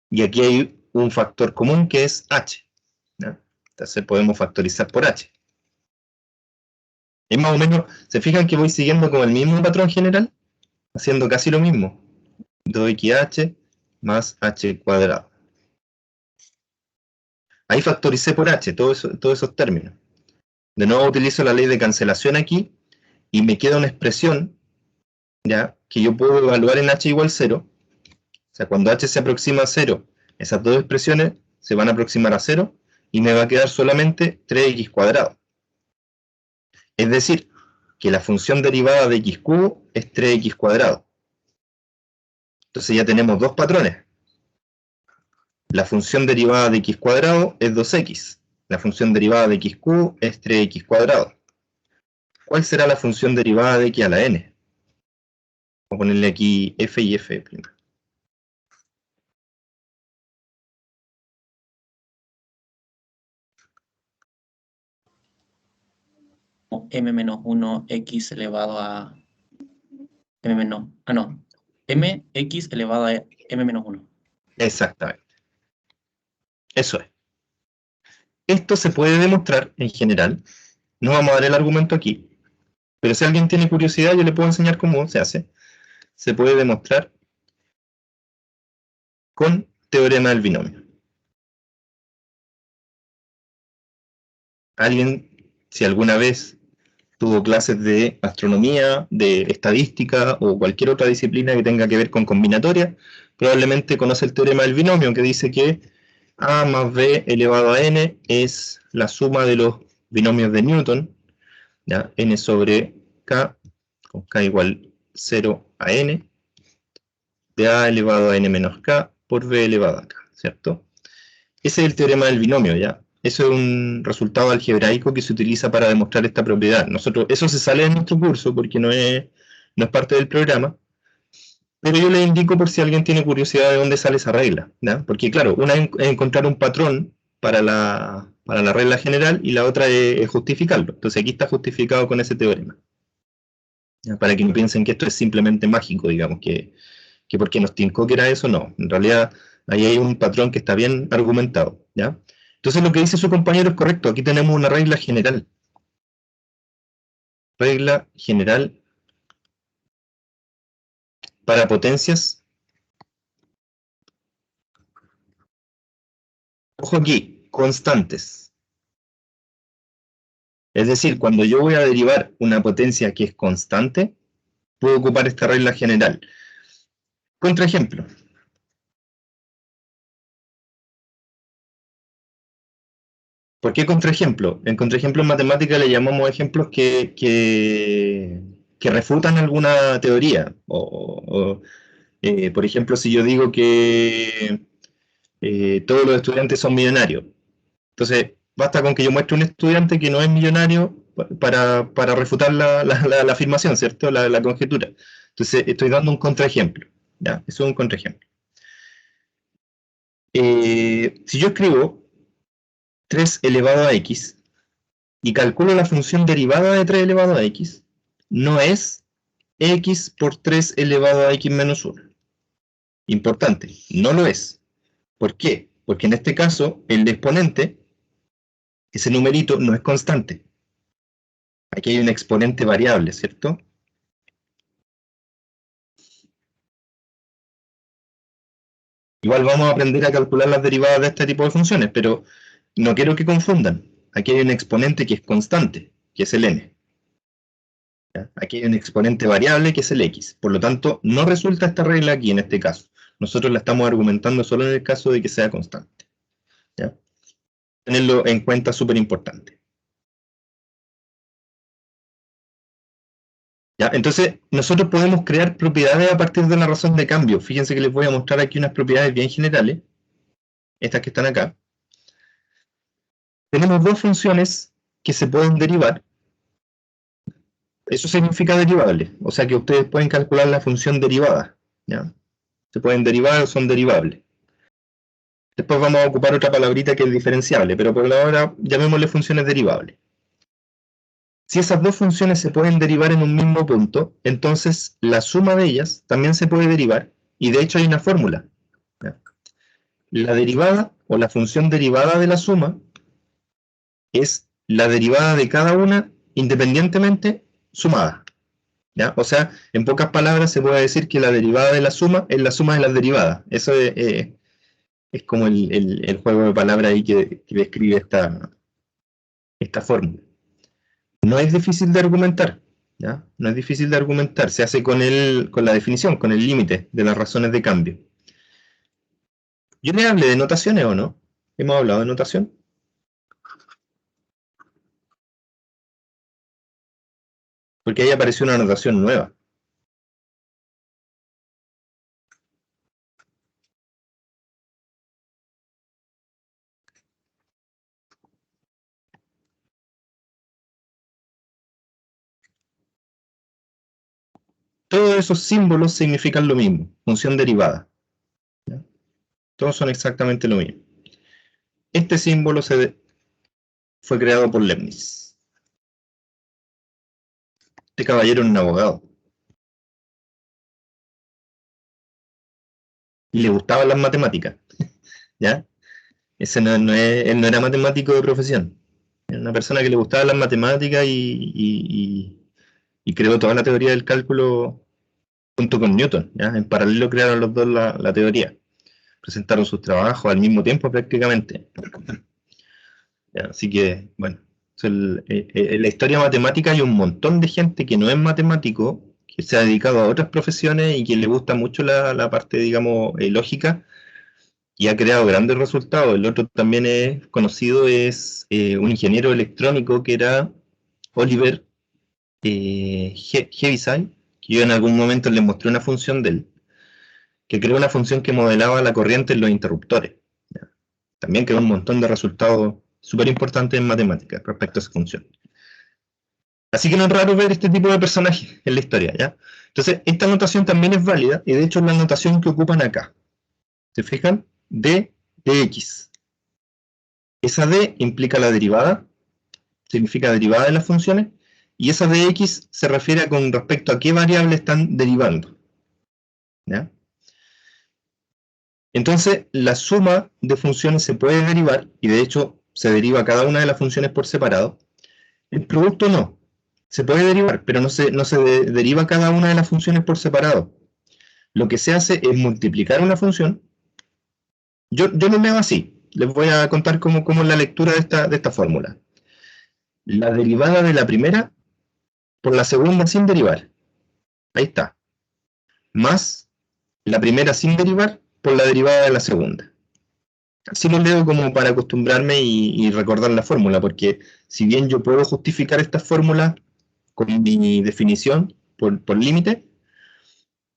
Y aquí hay un factor común que es h, ¿no? Entonces podemos factorizar por h. Y más o menos, ¿se fijan que voy siguiendo con el mismo patrón general? Haciendo casi lo mismo. 2xh más h cuadrado. Ahí factoricé por h, todos esos términos. De nuevo utilizo la ley de cancelación aquí, y me queda una expresión, ¿ya?, que yo puedo evaluar en h igual 0. O sea, cuando h se aproxima a 0, esas dos expresiones se van a aproximar a 0, y me va a quedar solamente 3x cuadrado. Es decir, que la función derivada de x cubo es 3x cuadrado. Entonces ya tenemos dos patrones. La función derivada de x cuadrado es 2x. La función derivada de x cubo es 3x cuadrado. ¿Cuál será la función derivada de x a la n? Vamos a ponerle aquí f y f'. M menos 1 x elevado a M menos... Ah, no. Mx elevado a M menos 1. Exactamente. Eso es. Esto se puede demostrar en general. No vamos a dar el argumento aquí. Pero si alguien tiene curiosidad, yo le puedo enseñar cómo se hace. Se puede demostrar con teorema del binomio. Alguien, si alguna vez tuvo clases de astronomía, de estadística o cualquier otra disciplina que tenga que ver con combinatoria, probablemente conoce el teorema del binomio que dice que a más b elevado a n es la suma de los binomios de Newton, ¿ya? N sobre k, con k igual 0 a n, de a elevado a n menos k por b elevado a k, ¿cierto? Ese es el teorema del binomio, ¿ya? Eso es un resultado algebraico que se utiliza para demostrar esta propiedad. Eso se sale de nuestro curso porque no es parte del programa, pero yo le indico por si alguien tiene curiosidad de dónde sale esa regla, ¿ya? Porque claro, una es encontrar un patrón para la regla general y la otra es justificarlo. Entonces aquí está justificado con ese teorema. ¿Ya? Para que no piensen que esto es simplemente mágico, digamos, que porque nos tincó que era eso, no. En realidad ahí hay un patrón que está bien argumentado, ¿ya? Entonces lo que dice su compañero es correcto. Aquí tenemos una regla general. Regla general para potencias. Ojo aquí, constantes. Es decir, cuando yo voy a derivar una potencia que es constante, puedo ocupar esta regla general. Contraejemplo. ¿Por qué contraejemplo? En contraejemplo en matemática le llamamos ejemplos que refutan alguna teoría. Por ejemplo, si yo digo que todos los estudiantes son millonarios, entonces basta con que yo muestre un estudiante que no es millonario para refutar la afirmación, ¿cierto? La conjetura. Entonces estoy dando un contraejemplo, ¿ya? Eso es un contraejemplo. Si yo escribo 3 elevado a x y calculo la función derivada de 3 elevado a x, no es x por 3 elevado a x menos 1. Importante, no lo es. ¿Por qué? Porque en este caso el exponente, ese numerito, no es constante. Aquí hay un exponente variable, ¿cierto? Igual vamos a aprender a calcular las derivadas de este tipo de funciones, pero no quiero que confundan. Aquí hay un exponente que es constante, que es el n. ¿Ya? Aquí hay un exponente variable que es el x. Por lo tanto, no resulta esta regla aquí en este caso. Nosotros la estamos argumentando solo en el caso de que sea constante. ¿Ya? Tenerlo en cuenta es súper importante. ¿Ya? Entonces, nosotros podemos crear propiedades a partir de la razón de cambio. Fíjense que les voy a mostrar aquí unas propiedades bien generales. Estas que están acá. Tenemos dos funciones que se pueden derivar. Eso significa derivable. O sea que ustedes pueden calcular la función derivada. ¿Ya? Se pueden derivar o son derivables. Después vamos a ocupar otra palabrita que es diferenciable, pero por ahora llamémosle funciones derivables. Si esas dos funciones se pueden derivar en un mismo punto, entonces la suma de ellas también se puede derivar, y de hecho hay una fórmula. ¿Ya? La derivada o la función derivada de la suma es la derivada de cada una independientemente sumada. ¿Ya? O sea, en pocas palabras se puede decir que la derivada de la suma es la suma de las derivadas. Eso es como el juego de palabras ahí que describe esta fórmula. No es difícil de argumentar, ¿ya? No es difícil de argumentar, se hace con la definición, con el límite de las razones de cambio. Yo le hablé de notaciones o no. ¿Hemos hablado de notación? Porque ahí apareció una notación nueva. todos esos símbolos significan lo mismo, función derivada. ¿Ya? Todos son exactamente lo mismo. Este símbolo fue creado por Leibniz. Este caballero era un abogado. Y le gustaban las matemáticas. ¿Ya? Él no era matemático de profesión. Era una persona que le gustaban las matemáticas y creó toda la teoría del cálculo junto con Newton. ¿Ya? En paralelo crearon los dos la teoría. Presentaron sus trabajos al mismo tiempo prácticamente. ¿Ya? Así que, bueno, en la historia matemática hay un montón de gente que no es matemático, que se ha dedicado a otras profesiones y que le gusta mucho la parte, digamos, lógica, y ha creado grandes resultados. El otro también es conocido, es un ingeniero electrónico que era Oliver Heaviside, que yo en algún momento le mostré una función de él, que creó una función que modelaba la corriente en los interruptores. ¿Ya? También creó un montón de resultados súper importantes en matemáticas respecto a esa función. Así que no es raro ver este tipo de personajes en la historia, ¿ya? Entonces, esta notación también es válida, y de hecho es la notación que ocupan acá. ¿Se fijan? D de X. Esa D implica la derivada, significa derivada de las funciones, y esa de X se refiere con respecto a qué variable están derivando. ¿Ya? Entonces, la suma de funciones se puede derivar, y de hecho se deriva cada una de las funciones por separado. El producto no. Se puede derivar, pero no se deriva cada una de las funciones por separado. Lo que se hace es multiplicar una función. Yo lo leo así. Les voy a contar cómo es la lectura de esta fórmula. La derivada de la primera por la segunda sin derivar. Ahí está. Más la primera sin derivar por la derivada de la segunda. Así lo leo como para acostumbrarme y recordar la fórmula, porque si bien yo puedo justificar esta fórmula con mi definición por límite,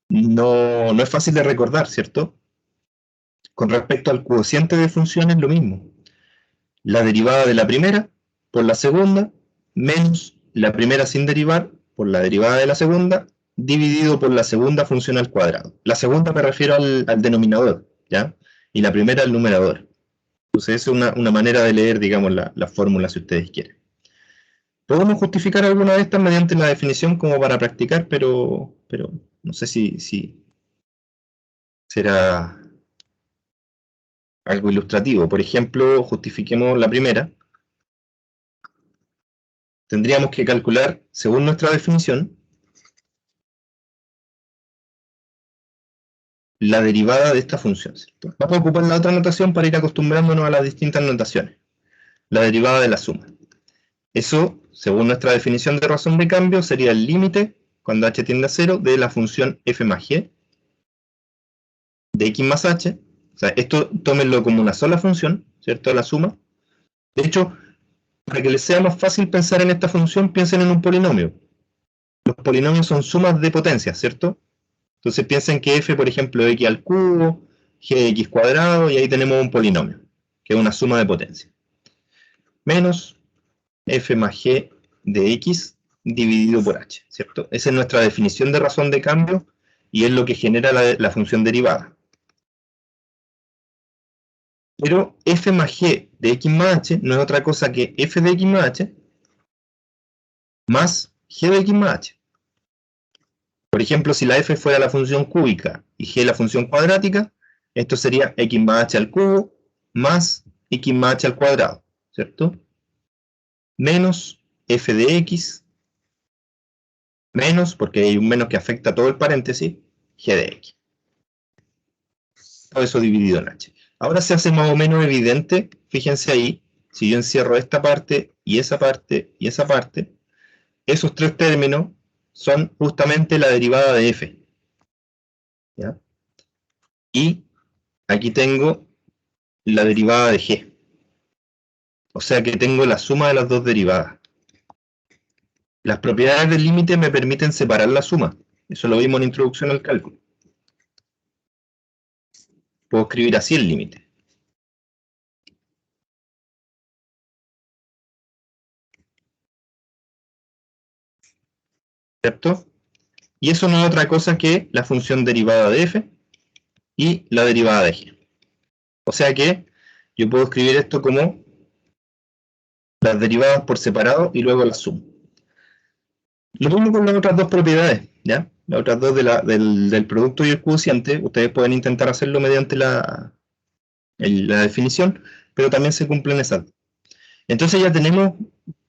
no es fácil de recordar, ¿cierto? Con respecto al cociente de funciones, lo mismo. La derivada de la primera por la segunda menos la primera sin derivar por la derivada de la segunda dividido por la segunda función al cuadrado. La segunda me refiero al denominador, ¿ya? Y la primera al numerador. Entonces esa es una manera de leer, digamos, la fórmula si ustedes quieren. Podemos justificar alguna de estas mediante la definición como para practicar, pero no sé si será algo ilustrativo. Por ejemplo, justifiquemos la primera. Tendríamos que calcular, según nuestra definición, la derivada de esta función, ¿cierto? Vamos a ocupar la otra notación para ir acostumbrándonos a las distintas notaciones. La derivada de la suma. Eso, según nuestra definición de razón de cambio, sería el límite, cuando h tiende a 0, de la función f más g de x más h. O sea, esto tómenlo como una sola función, ¿cierto? La suma. De hecho, para que les sea más fácil pensar en esta función, piensen en un polinomio. Los polinomios son sumas de potencias, ¿cierto? Entonces piensen que f, por ejemplo, es x al cubo, g de x cuadrado, y ahí tenemos un polinomio, que es una suma de potencia. Menos f más g de x dividido por h, ¿cierto? Esa es nuestra definición de razón de cambio, y es lo que genera la función derivada. Pero f más g de x más h no es otra cosa que f de x más h más g de x más h. Por ejemplo, si la f fuera la función cúbica y g la función cuadrática, esto sería x más h al cubo más x más h al cuadrado, ¿cierto? Menos f de x menos, porque hay un menos que afecta a todo el paréntesis, g de x. Todo eso dividido en h. Ahora se hace más o menos evidente, fíjense ahí, si yo encierro esta parte y esa parte y esa parte, esos tres términos son justamente la derivada de f. ¿Ya? Y aquí tengo la derivada de g. O sea que tengo la suma de las dos derivadas. Las propiedades del límite me permiten separar la suma. Eso lo vimos en introducción al cálculo. Puedo escribir así el límite. ¿Cierto? Y eso no es otra cosa que la función derivada de f y la derivada de g. O sea que yo puedo escribir esto como las derivadas por separado y luego las sumo. Lo mismo con las otras dos propiedades, ¿ya? Las otras dos del producto y el cociente, ustedes pueden intentar hacerlo mediante la definición, pero también se cumplen esas. Entonces ya tenemos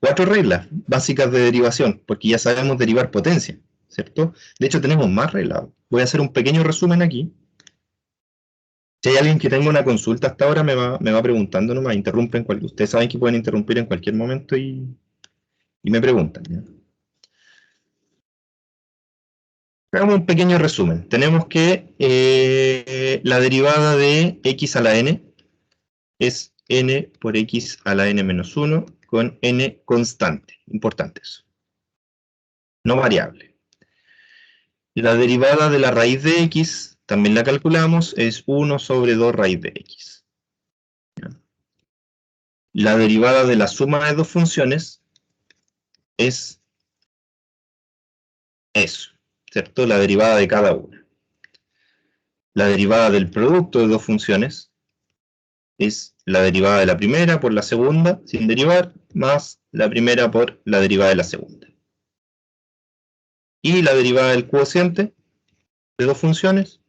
4 reglas básicas de derivación, porque ya sabemos derivar potencia, ¿cierto? De hecho tenemos más reglas. Voy a hacer un pequeño resumen aquí. Si hay alguien que tenga una consulta hasta ahora, me va preguntando nomás, interrumpen. Ustedes saben que pueden interrumpir en cualquier momento y me preguntan, ¿ya? Hagamos un pequeño resumen. Tenemos que la derivada de x a la n es n por x a la n menos 1 con n constante. Importante eso. No variable. La derivada de la raíz de x, también la calculamos, es 1 sobre 2 raíz de x. La derivada de la suma de dos funciones es eso, ¿cierto? La derivada de cada una. La derivada del producto de dos funciones es la derivada de la primera por la segunda, sin derivar, más la primera por la derivada de la segunda. Y la derivada del cociente de dos funciones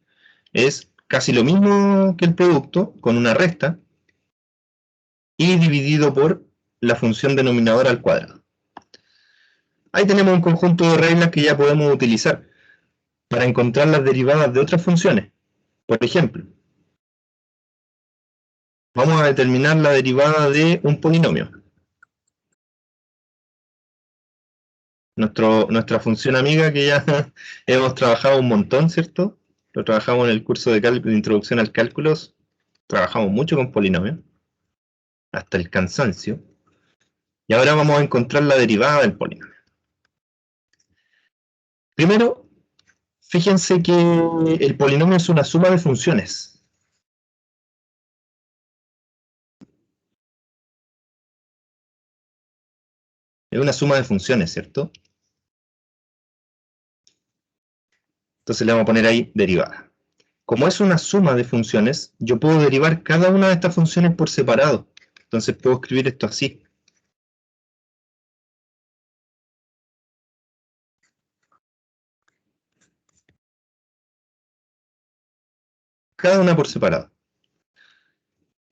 es casi lo mismo que el producto, con una resta, y dividido por la función denominadora al cuadrado. Ahí tenemos un conjunto de reglas que ya podemos utilizar para encontrar las derivadas de otras funciones. Por ejemplo, vamos a determinar la derivada de un polinomio. Nuestra función amiga que ya hemos trabajado un montón, ¿cierto? Lo trabajamos en el curso de introducción al cálculo. Trabajamos mucho con polinomios, hasta el cansancio. Y ahora vamos a encontrar la derivada del polinomio. Primero, fíjense que el polinomio es una suma de funciones. Es una suma de funciones, ¿cierto? Entonces le vamos a poner ahí derivada. Como es una suma de funciones, yo puedo derivar cada una de estas funciones por separado. Entonces puedo escribir esto así. Cada una por separado.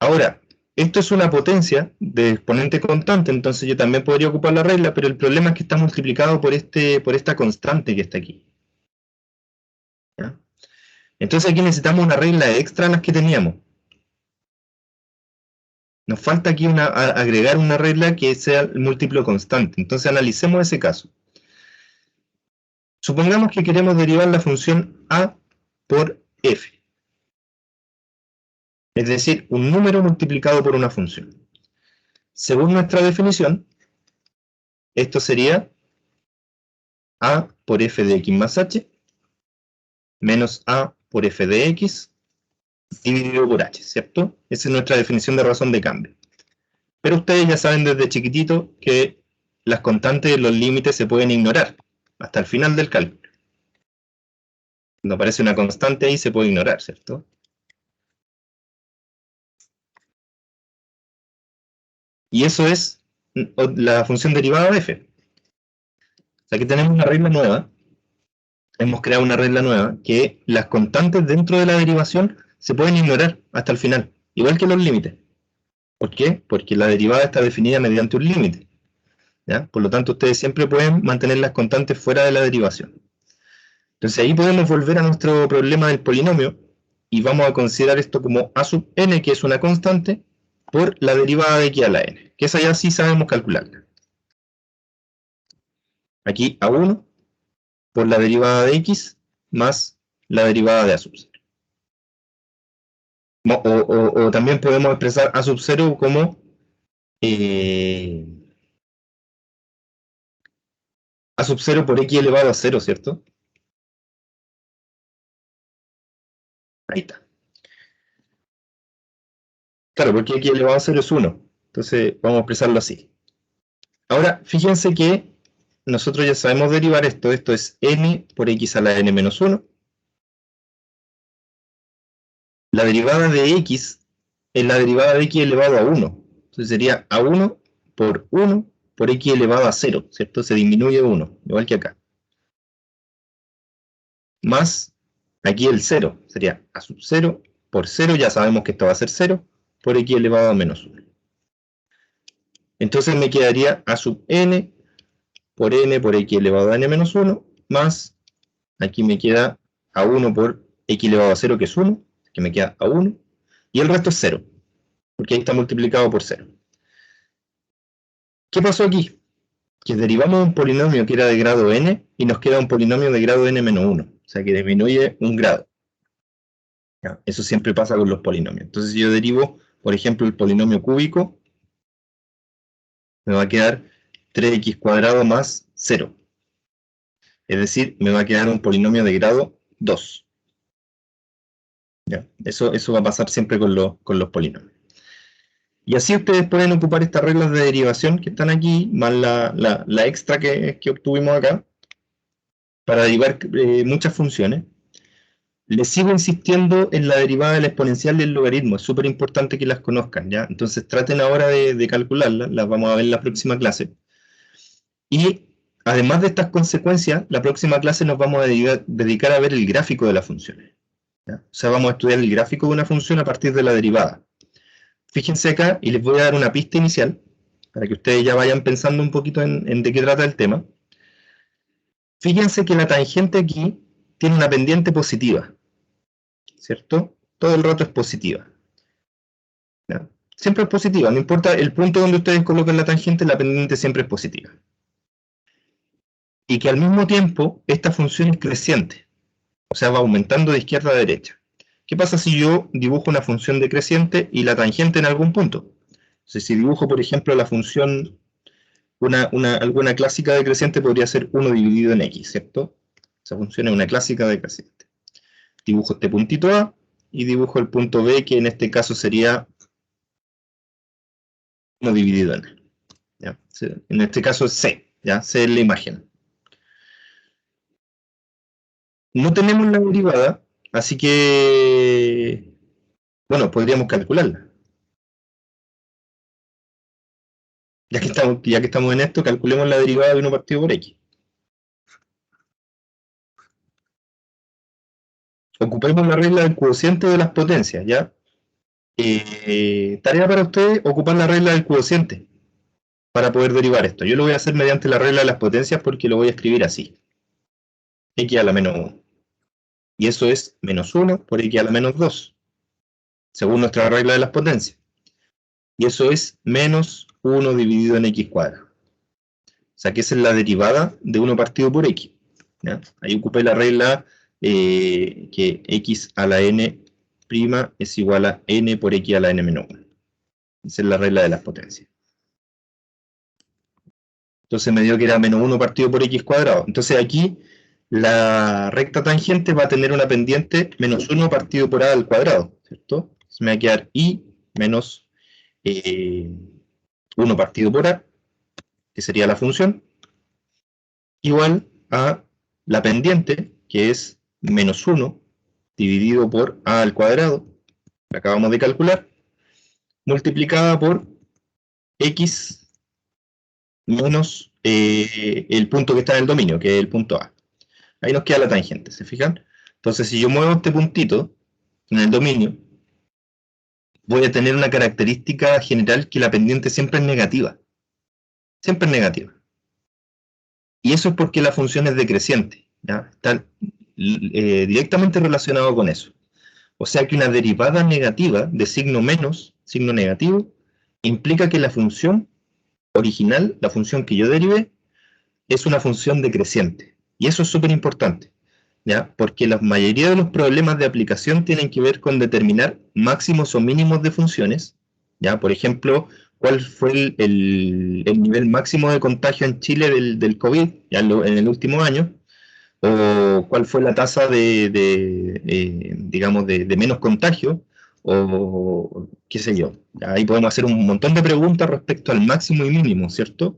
Ahora, esto es una potencia de exponente constante, entonces yo también podría ocupar la regla, pero el problema es que está multiplicado por esta constante que está aquí. ¿Ya? Entonces aquí necesitamos una regla extra a las que teníamos. Nos falta aquí agregar una regla que sea el múltiplo constante. Entonces analicemos ese caso. Supongamos que queremos derivar la función a por f. Es decir, un número multiplicado por una función. Según nuestra definición, esto sería a por f de x más h menos a por f de x dividido por h, ¿cierto? Esa es nuestra definición de razón de cambio. Pero ustedes ya saben desde chiquitito que las constantes de los límites se pueden ignorar hasta el final del cálculo. Cuando aparece una constante ahí se puede ignorar, ¿cierto? Y eso es la función derivada de f. O sea, aquí tenemos una regla nueva. Hemos creado una regla nueva que las constantes dentro de la derivación se pueden ignorar hasta el final, igual que los límites. ¿Por qué? Porque la derivada está definida mediante un límite, ¿ya? Por lo tanto, ustedes siempre pueden mantener las constantes fuera de la derivación. Entonces ahí podemos volver a nuestro problema del polinomio y vamos a considerar esto como a sub n, que es una constante, por la derivada de x a la n, que esa ya sí sabemos calcularla. Aquí a1 por la derivada de x más la derivada de a sub 0. O también podemos expresar a sub 0 como a sub 0 por x elevado a 0, ¿cierto? Ahí está. Claro, porque x elevado a 0 es 1. Entonces vamos a expresarlo así. Ahora, fíjense que nosotros ya sabemos derivar esto. Esto es n por x a la n menos 1. La derivada de x es la derivada de x elevado a 1. Entonces sería a1 por x elevado a 0, ¿cierto? Se disminuye 1, igual que acá. Más, aquí el 0, sería a sub 0 por 0, ya sabemos que esto va a ser 0, por x elevado a menos 1. Entonces me quedaría a sub n por x elevado a n menos 1, más, aquí me queda a 1 por x elevado a 0, que es 1, que me queda a 1, y el resto es 0, porque ahí está multiplicado por 0. ¿Qué pasó aquí? Que derivamos un polinomio que era de grado n, y nos queda un polinomio de grado n menos 1, o sea que disminuye un grado. ¿Ya? Eso siempre pasa con los polinomios. Entonces si yo derivo, por ejemplo, el polinomio cúbico, me va a quedar 3x cuadrado más 0. Es decir, me va a quedar un polinomio de grado 2. ¿Ya? Eso va a pasar siempre con los polinomios. Y así ustedes pueden ocupar estas reglas de derivación que están aquí, más la extra que obtuvimos acá, para derivar muchas funciones. Les sigo insistiendo en la derivada del exponencial y el logaritmo, es súper importante que las conozcan, ¿ya? Entonces traten ahora de calcularlas, las vamos a ver en la próxima clase. Y además de estas consecuencias, la próxima clase nos vamos a dedicar a ver el gráfico de las funciones, ¿ya? O sea, vamos a estudiar el gráfico de una función a partir de la derivada. Fíjense acá, y les voy a dar una pista inicial, para que ustedes ya vayan pensando un poquito en de qué trata el tema. Fíjense que la tangente aquí tiene una pendiente positiva, ¿cierto? Todo el rato es positiva. ¿Ya? Siempre es positiva, no importa el punto donde ustedes coloquen la tangente, la pendiente siempre es positiva. Y que al mismo tiempo, esta función es creciente, o sea, va aumentando de izquierda a derecha. ¿Qué pasa si yo dibujo una función decreciente y la tangente en algún punto? Entonces, si dibujo, por ejemplo, la función, alguna clásica decreciente podría ser 1 dividido en x, ¿cierto? Esa función es una clásica decreciente. Dibujo este puntito A y dibujo el punto B, que en este caso sería 1 dividido en N. ¿Ya? En este caso es C, ¿ya? C es la imagen. No tenemos la derivada, así que, bueno, podríamos calcularla. Ya que estamos en esto, calculemos la derivada de 1 partido por x. Ocupemos la regla del cociente de las potencias, ¿ya? Tarea para ustedes, ocupar la regla del cociente para poder derivar esto. Yo lo voy a hacer mediante la regla de las potencias porque lo voy a escribir así. X a la menos 1. Y eso es menos 1 por x a la menos 2, según nuestra regla de las potencias. Y eso es menos 1 dividido en x cuadrado. O sea que esa es la derivada de 1 partido por x. ¿Ya? Ahí ocupé la regla que x a la n' es igual a n por x a la n menos 1. Esa es la regla de las potencias. Entonces me dio que era menos 1 partido por x cuadrado. Entonces aquí la recta tangente va a tener una pendiente menos 1 partido por a al cuadrado, ¿cierto? Entonces me va a quedar y menos 1 partido por a, que sería la función, igual a la pendiente, que es menos 1 dividido por a al cuadrado, que acabamos de calcular, multiplicada por x menos el punto que está en el dominio, que es el punto A. Ahí nos queda la tangente, ¿se fijan? Entonces, si yo muevo este puntito en el dominio, voy a tener una característica general que la pendiente siempre es negativa. Siempre es negativa. Y eso es porque la función es decreciente, ¿ya? Está directamente relacionado con eso. O sea que una derivada negativa de signo menos, signo negativo, implica que la función original, la función que yo derivé, es una función decreciente. Y eso es súper importante, ¿ya? Porque la mayoría de los problemas de aplicación tienen que ver con determinar máximos o mínimos de funciones, ¿ya? Por ejemplo, ¿cuál fue el nivel máximo de contagio en Chile del COVID ya en el último año? ¿O cuál fue la tasa digamos, de menos contagio? O qué sé yo. Ahí podemos hacer un montón de preguntas respecto al máximo y mínimo, ¿cierto?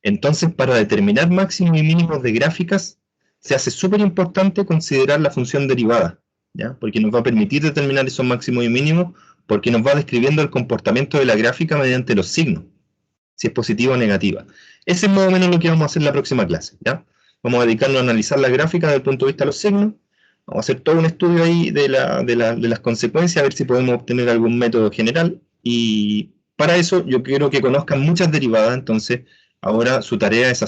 Entonces, para determinar máximos y mínimos de gráficas, se hace súper importante considerar la función derivada, ¿ya? Porque nos va a permitir determinar esos máximos y mínimos, porque nos va describiendo el comportamiento de la gráfica mediante los signos, si es positiva o negativa. Ese es más o menos lo que vamos a hacer en la próxima clase, ¿ya? Vamos a dedicarnos a analizar la gráfica desde el punto de vista de los signos. Vamos a hacer todo un estudio ahí de las consecuencias, a ver si podemos obtener algún método general. Y para eso yo quiero que conozcan muchas derivadas. Entonces, ahora su tarea es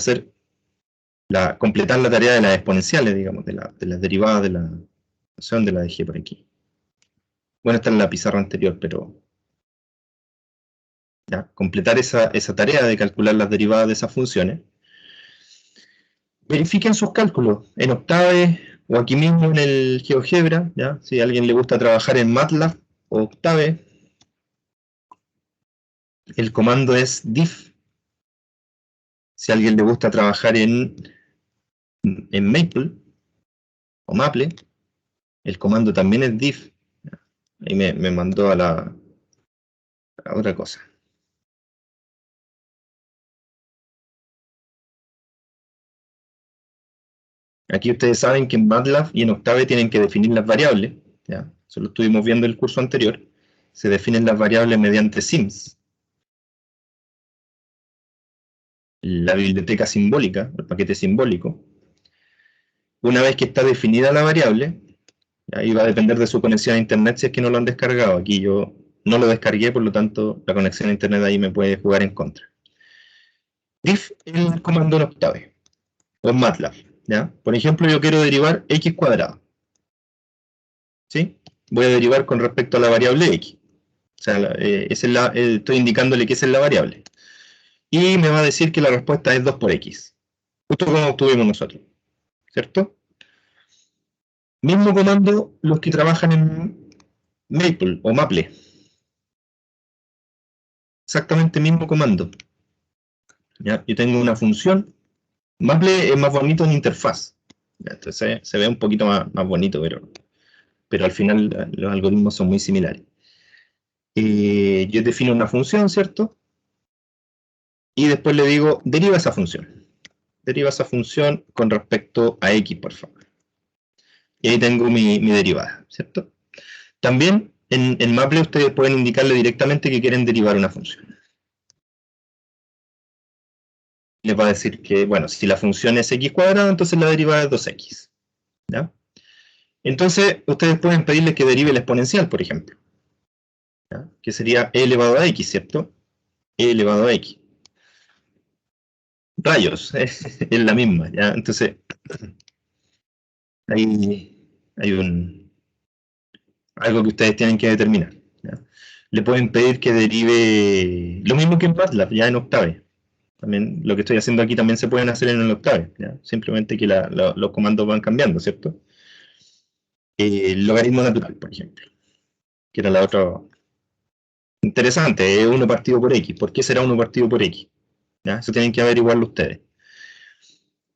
completar la tarea de las exponenciales, digamos, de las derivadas de la... No sé dónde la dejé por aquí. Bueno, está en la pizarra anterior, pero... ¿ya? Completar esa tarea de calcular las derivadas de esas funciones. Verifiquen sus cálculos en Octave o aquí mismo en el GeoGebra, ¿ya? Si a alguien le gusta trabajar en MATLAB o Octave, el comando es diff. Si a alguien le gusta trabajar en Maple o Maple, el comando también es diff. Ahí me mandó a otra cosa. Aquí ustedes saben que en MATLAB y en Octave tienen que definir las variables, ¿ya? Eso lo estuvimos viendo en el curso anterior. Se definen las variables mediante sims. La biblioteca simbólica, el paquete simbólico. Una vez que está definida la variable, ahí va a depender de su conexión a internet si es que no lo han descargado. Aquí yo no lo descargué, por lo tanto la conexión a internet ahí me puede jugar en contra. Diff es el comando en Octave o en MATLAB, ¿ya? Por ejemplo, yo quiero derivar x cuadrado, ¿sí? Voy a derivar con respecto a la variable x. O sea, estoy indicándole que esa es la variable. Y me va a decir que la respuesta es 2 por x. Justo como obtuvimos nosotros, ¿cierto? Mismo comando los que trabajan en Maple o Maple. Exactamente mismo comando. ¿Ya? Yo tengo una función. Maple es más bonito en interfaz. ¿Ya? Entonces se ve un poquito más bonito, pero al final los algoritmos son muy similares. Yo defino una función, ¿cierto? Y después le digo, deriva esa función. Deriva esa función con respecto a x, por favor. Y ahí tengo mi derivada, ¿cierto? También en Maple ustedes pueden indicarle directamente que quieren derivar una función. Les va a decir que, bueno, si la función es x cuadrado, entonces la derivada es 2x. ¿Ya? Entonces, ustedes pueden pedirle que derive el exponencial, por ejemplo. ¿Ya? Que sería e elevado a x, ¿cierto? E elevado a x. Rayos, es la misma, ¿ya? Entonces, ahí hay algo que ustedes tienen que determinar, ¿ya? Le pueden pedir que derive lo mismo que en MATLAB, ya en Octave. También lo que estoy haciendo aquí también se pueden hacer en el Octave, ¿ya? Simplemente que los comandos van cambiando, ¿cierto? El logaritmo natural, por ejemplo, que era la otra. Interesante, es 1 partido por x. ¿Por qué será 1 partido por x? ¿Ya? Eso tienen que averiguarlo ustedes.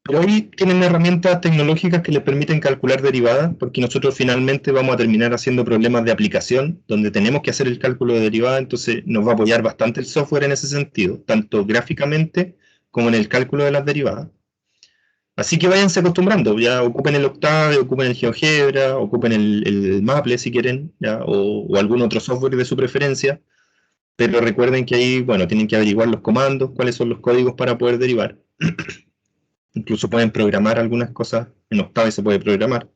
Pero ahí tienen herramientas tecnológicas que les permiten calcular derivadas, porque nosotros finalmente vamos a terminar haciendo problemas de aplicación, donde tenemos que hacer el cálculo de derivada, entonces nos va a apoyar bastante el software en ese sentido, tanto gráficamente como en el cálculo de las derivadas. Así que váyanse acostumbrando, ya ocupen el Octave, ocupen el GeoGebra, ocupen el Maple si quieren, ¿ya? O algún otro software de su preferencia, pero recuerden que ahí, bueno, tienen que averiguar los comandos, cuáles son los códigos para poder derivar. Incluso pueden programar algunas cosas, en Octave se puede programar.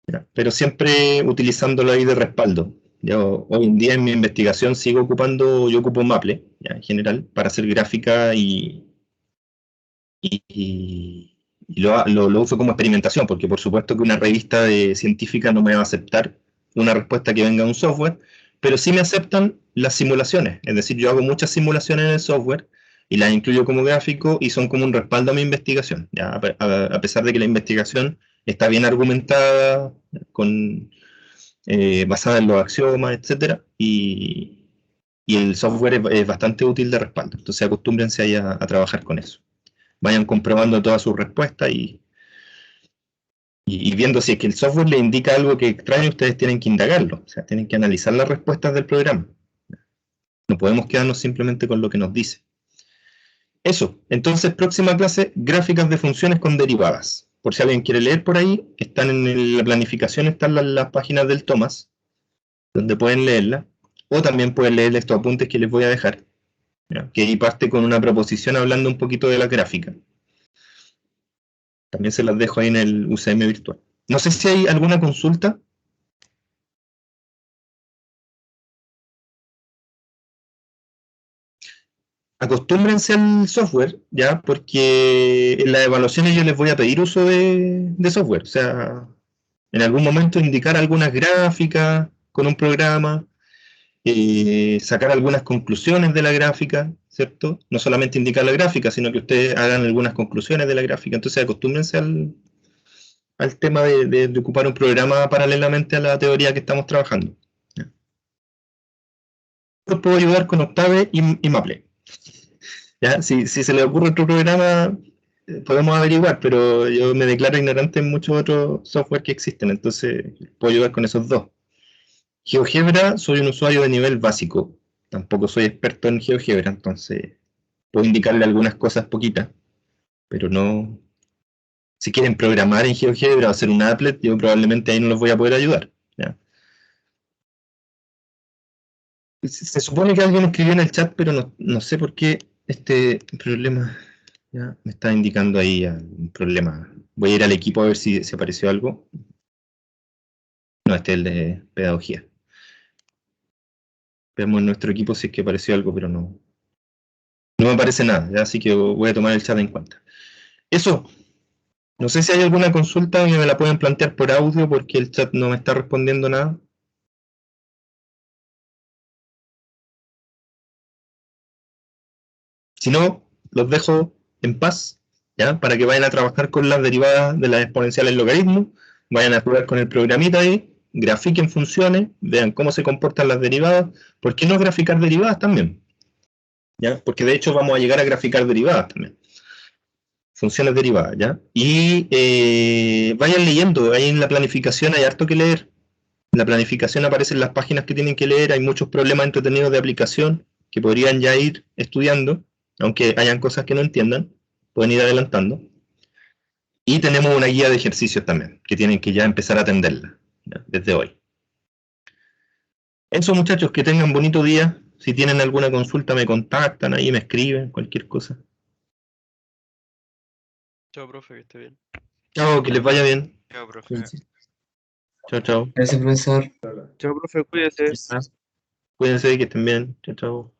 ¿Ya? Pero siempre utilizándolo ahí de respaldo. Hoy en día en mi investigación yo ocupo Maple, ¿ya? En general, para hacer gráfica y lo uso como experimentación, porque por supuesto que una revista científica no me va a aceptar una respuesta que venga de un software, pero sí me aceptan las simulaciones. Es decir, yo hago muchas simulaciones en el software y las incluyo como gráfico y son como un respaldo a mi investigación, ¿ya? A pesar de que la investigación está bien argumentada, basada en los axiomas, etc. Y el software es bastante útil de respaldo. Entonces acostúmbrense ahí a trabajar con eso. Vayan comprobando todas sus respuestas y viendo si es que el software le indica algo que extraño, ustedes tienen que indagarlo. O sea, tienen que analizar las respuestas del programa. No podemos quedarnos simplemente con lo que nos dice. Eso, entonces próxima clase, gráficas de funciones con derivadas. Por si alguien quiere leer por ahí, están en la planificación, están las páginas del Tomás, donde pueden leerla, o también pueden leer estos apuntes que les voy a dejar, ¿ya? Que ahí parte con una proposición hablando un poquito de la gráfica. También se las dejo ahí en el UCM virtual. No sé si hay alguna consulta. Acostúmbrense al software, ¿ya? Porque en las evaluaciones yo les voy a pedir uso de software. O sea, en algún momento indicar algunas gráficas con un programa, sacar algunas conclusiones de la gráfica, ¿cierto? No solamente indicar la gráfica, sino que ustedes hagan algunas conclusiones de la gráfica. Entonces acostúmbrense al tema de ocupar un programa paralelamente a la teoría que estamos trabajando. ¿Ya? Los puedo ayudar con Octave y Maple. ¿Ya? Si se le ocurre otro programa, podemos averiguar, pero yo me declaro ignorante en muchos otros software que existen, entonces puedo ayudar con esos dos. GeoGebra, soy un usuario de nivel básico, tampoco soy experto en GeoGebra, entonces puedo indicarle algunas cosas poquitas, pero no... Si quieren programar en GeoGebra o hacer un applet, yo probablemente ahí no los voy a poder ayudar. ¿Ya? Se supone que alguien escribió en el chat, pero no sé por qué este problema ya me está indicando ahí un problema. Voy a ir al equipo a ver si apareció algo. No, este es el de pedagogía. Veamos en nuestro equipo si es que apareció algo, pero no me aparece nada, ¿ya? Así que voy a tomar el chat en cuenta. Eso. No sé si hay alguna consulta que me la pueden plantear por audio porque el chat no me está respondiendo nada. Si no, los dejo en paz, ¿ya? Para que vayan a trabajar con las derivadas de las exponenciales logaritmos, vayan a jugar con el programita ahí, grafiquen funciones, vean cómo se comportan las derivadas. ¿Por qué no graficar derivadas también? ¿Ya? Porque de hecho vamos a llegar a graficar derivadas también. Funciones derivadas, ¿ya? Y vayan leyendo, ahí en la planificación hay harto que leer. En la planificación aparecen las páginas que tienen que leer, hay muchos problemas entretenidos de aplicación que podrían ya ir estudiando, aunque hayan cosas que no entiendan, pueden ir adelantando. Y tenemos una guía de ejercicios también, que tienen que ya empezar a atenderla, ¿ya? Desde hoy. Eso, muchachos, que tengan bonito día. Si tienen alguna consulta me contactan, ahí me escriben, cualquier cosa. Chao, profe, que esté bien. Chao, que les vaya bien. Chao, profe. Chao, chao. Gracias, profesor. Chao, profe, cuídese. Cuídense, que estén bien. Chao, chao.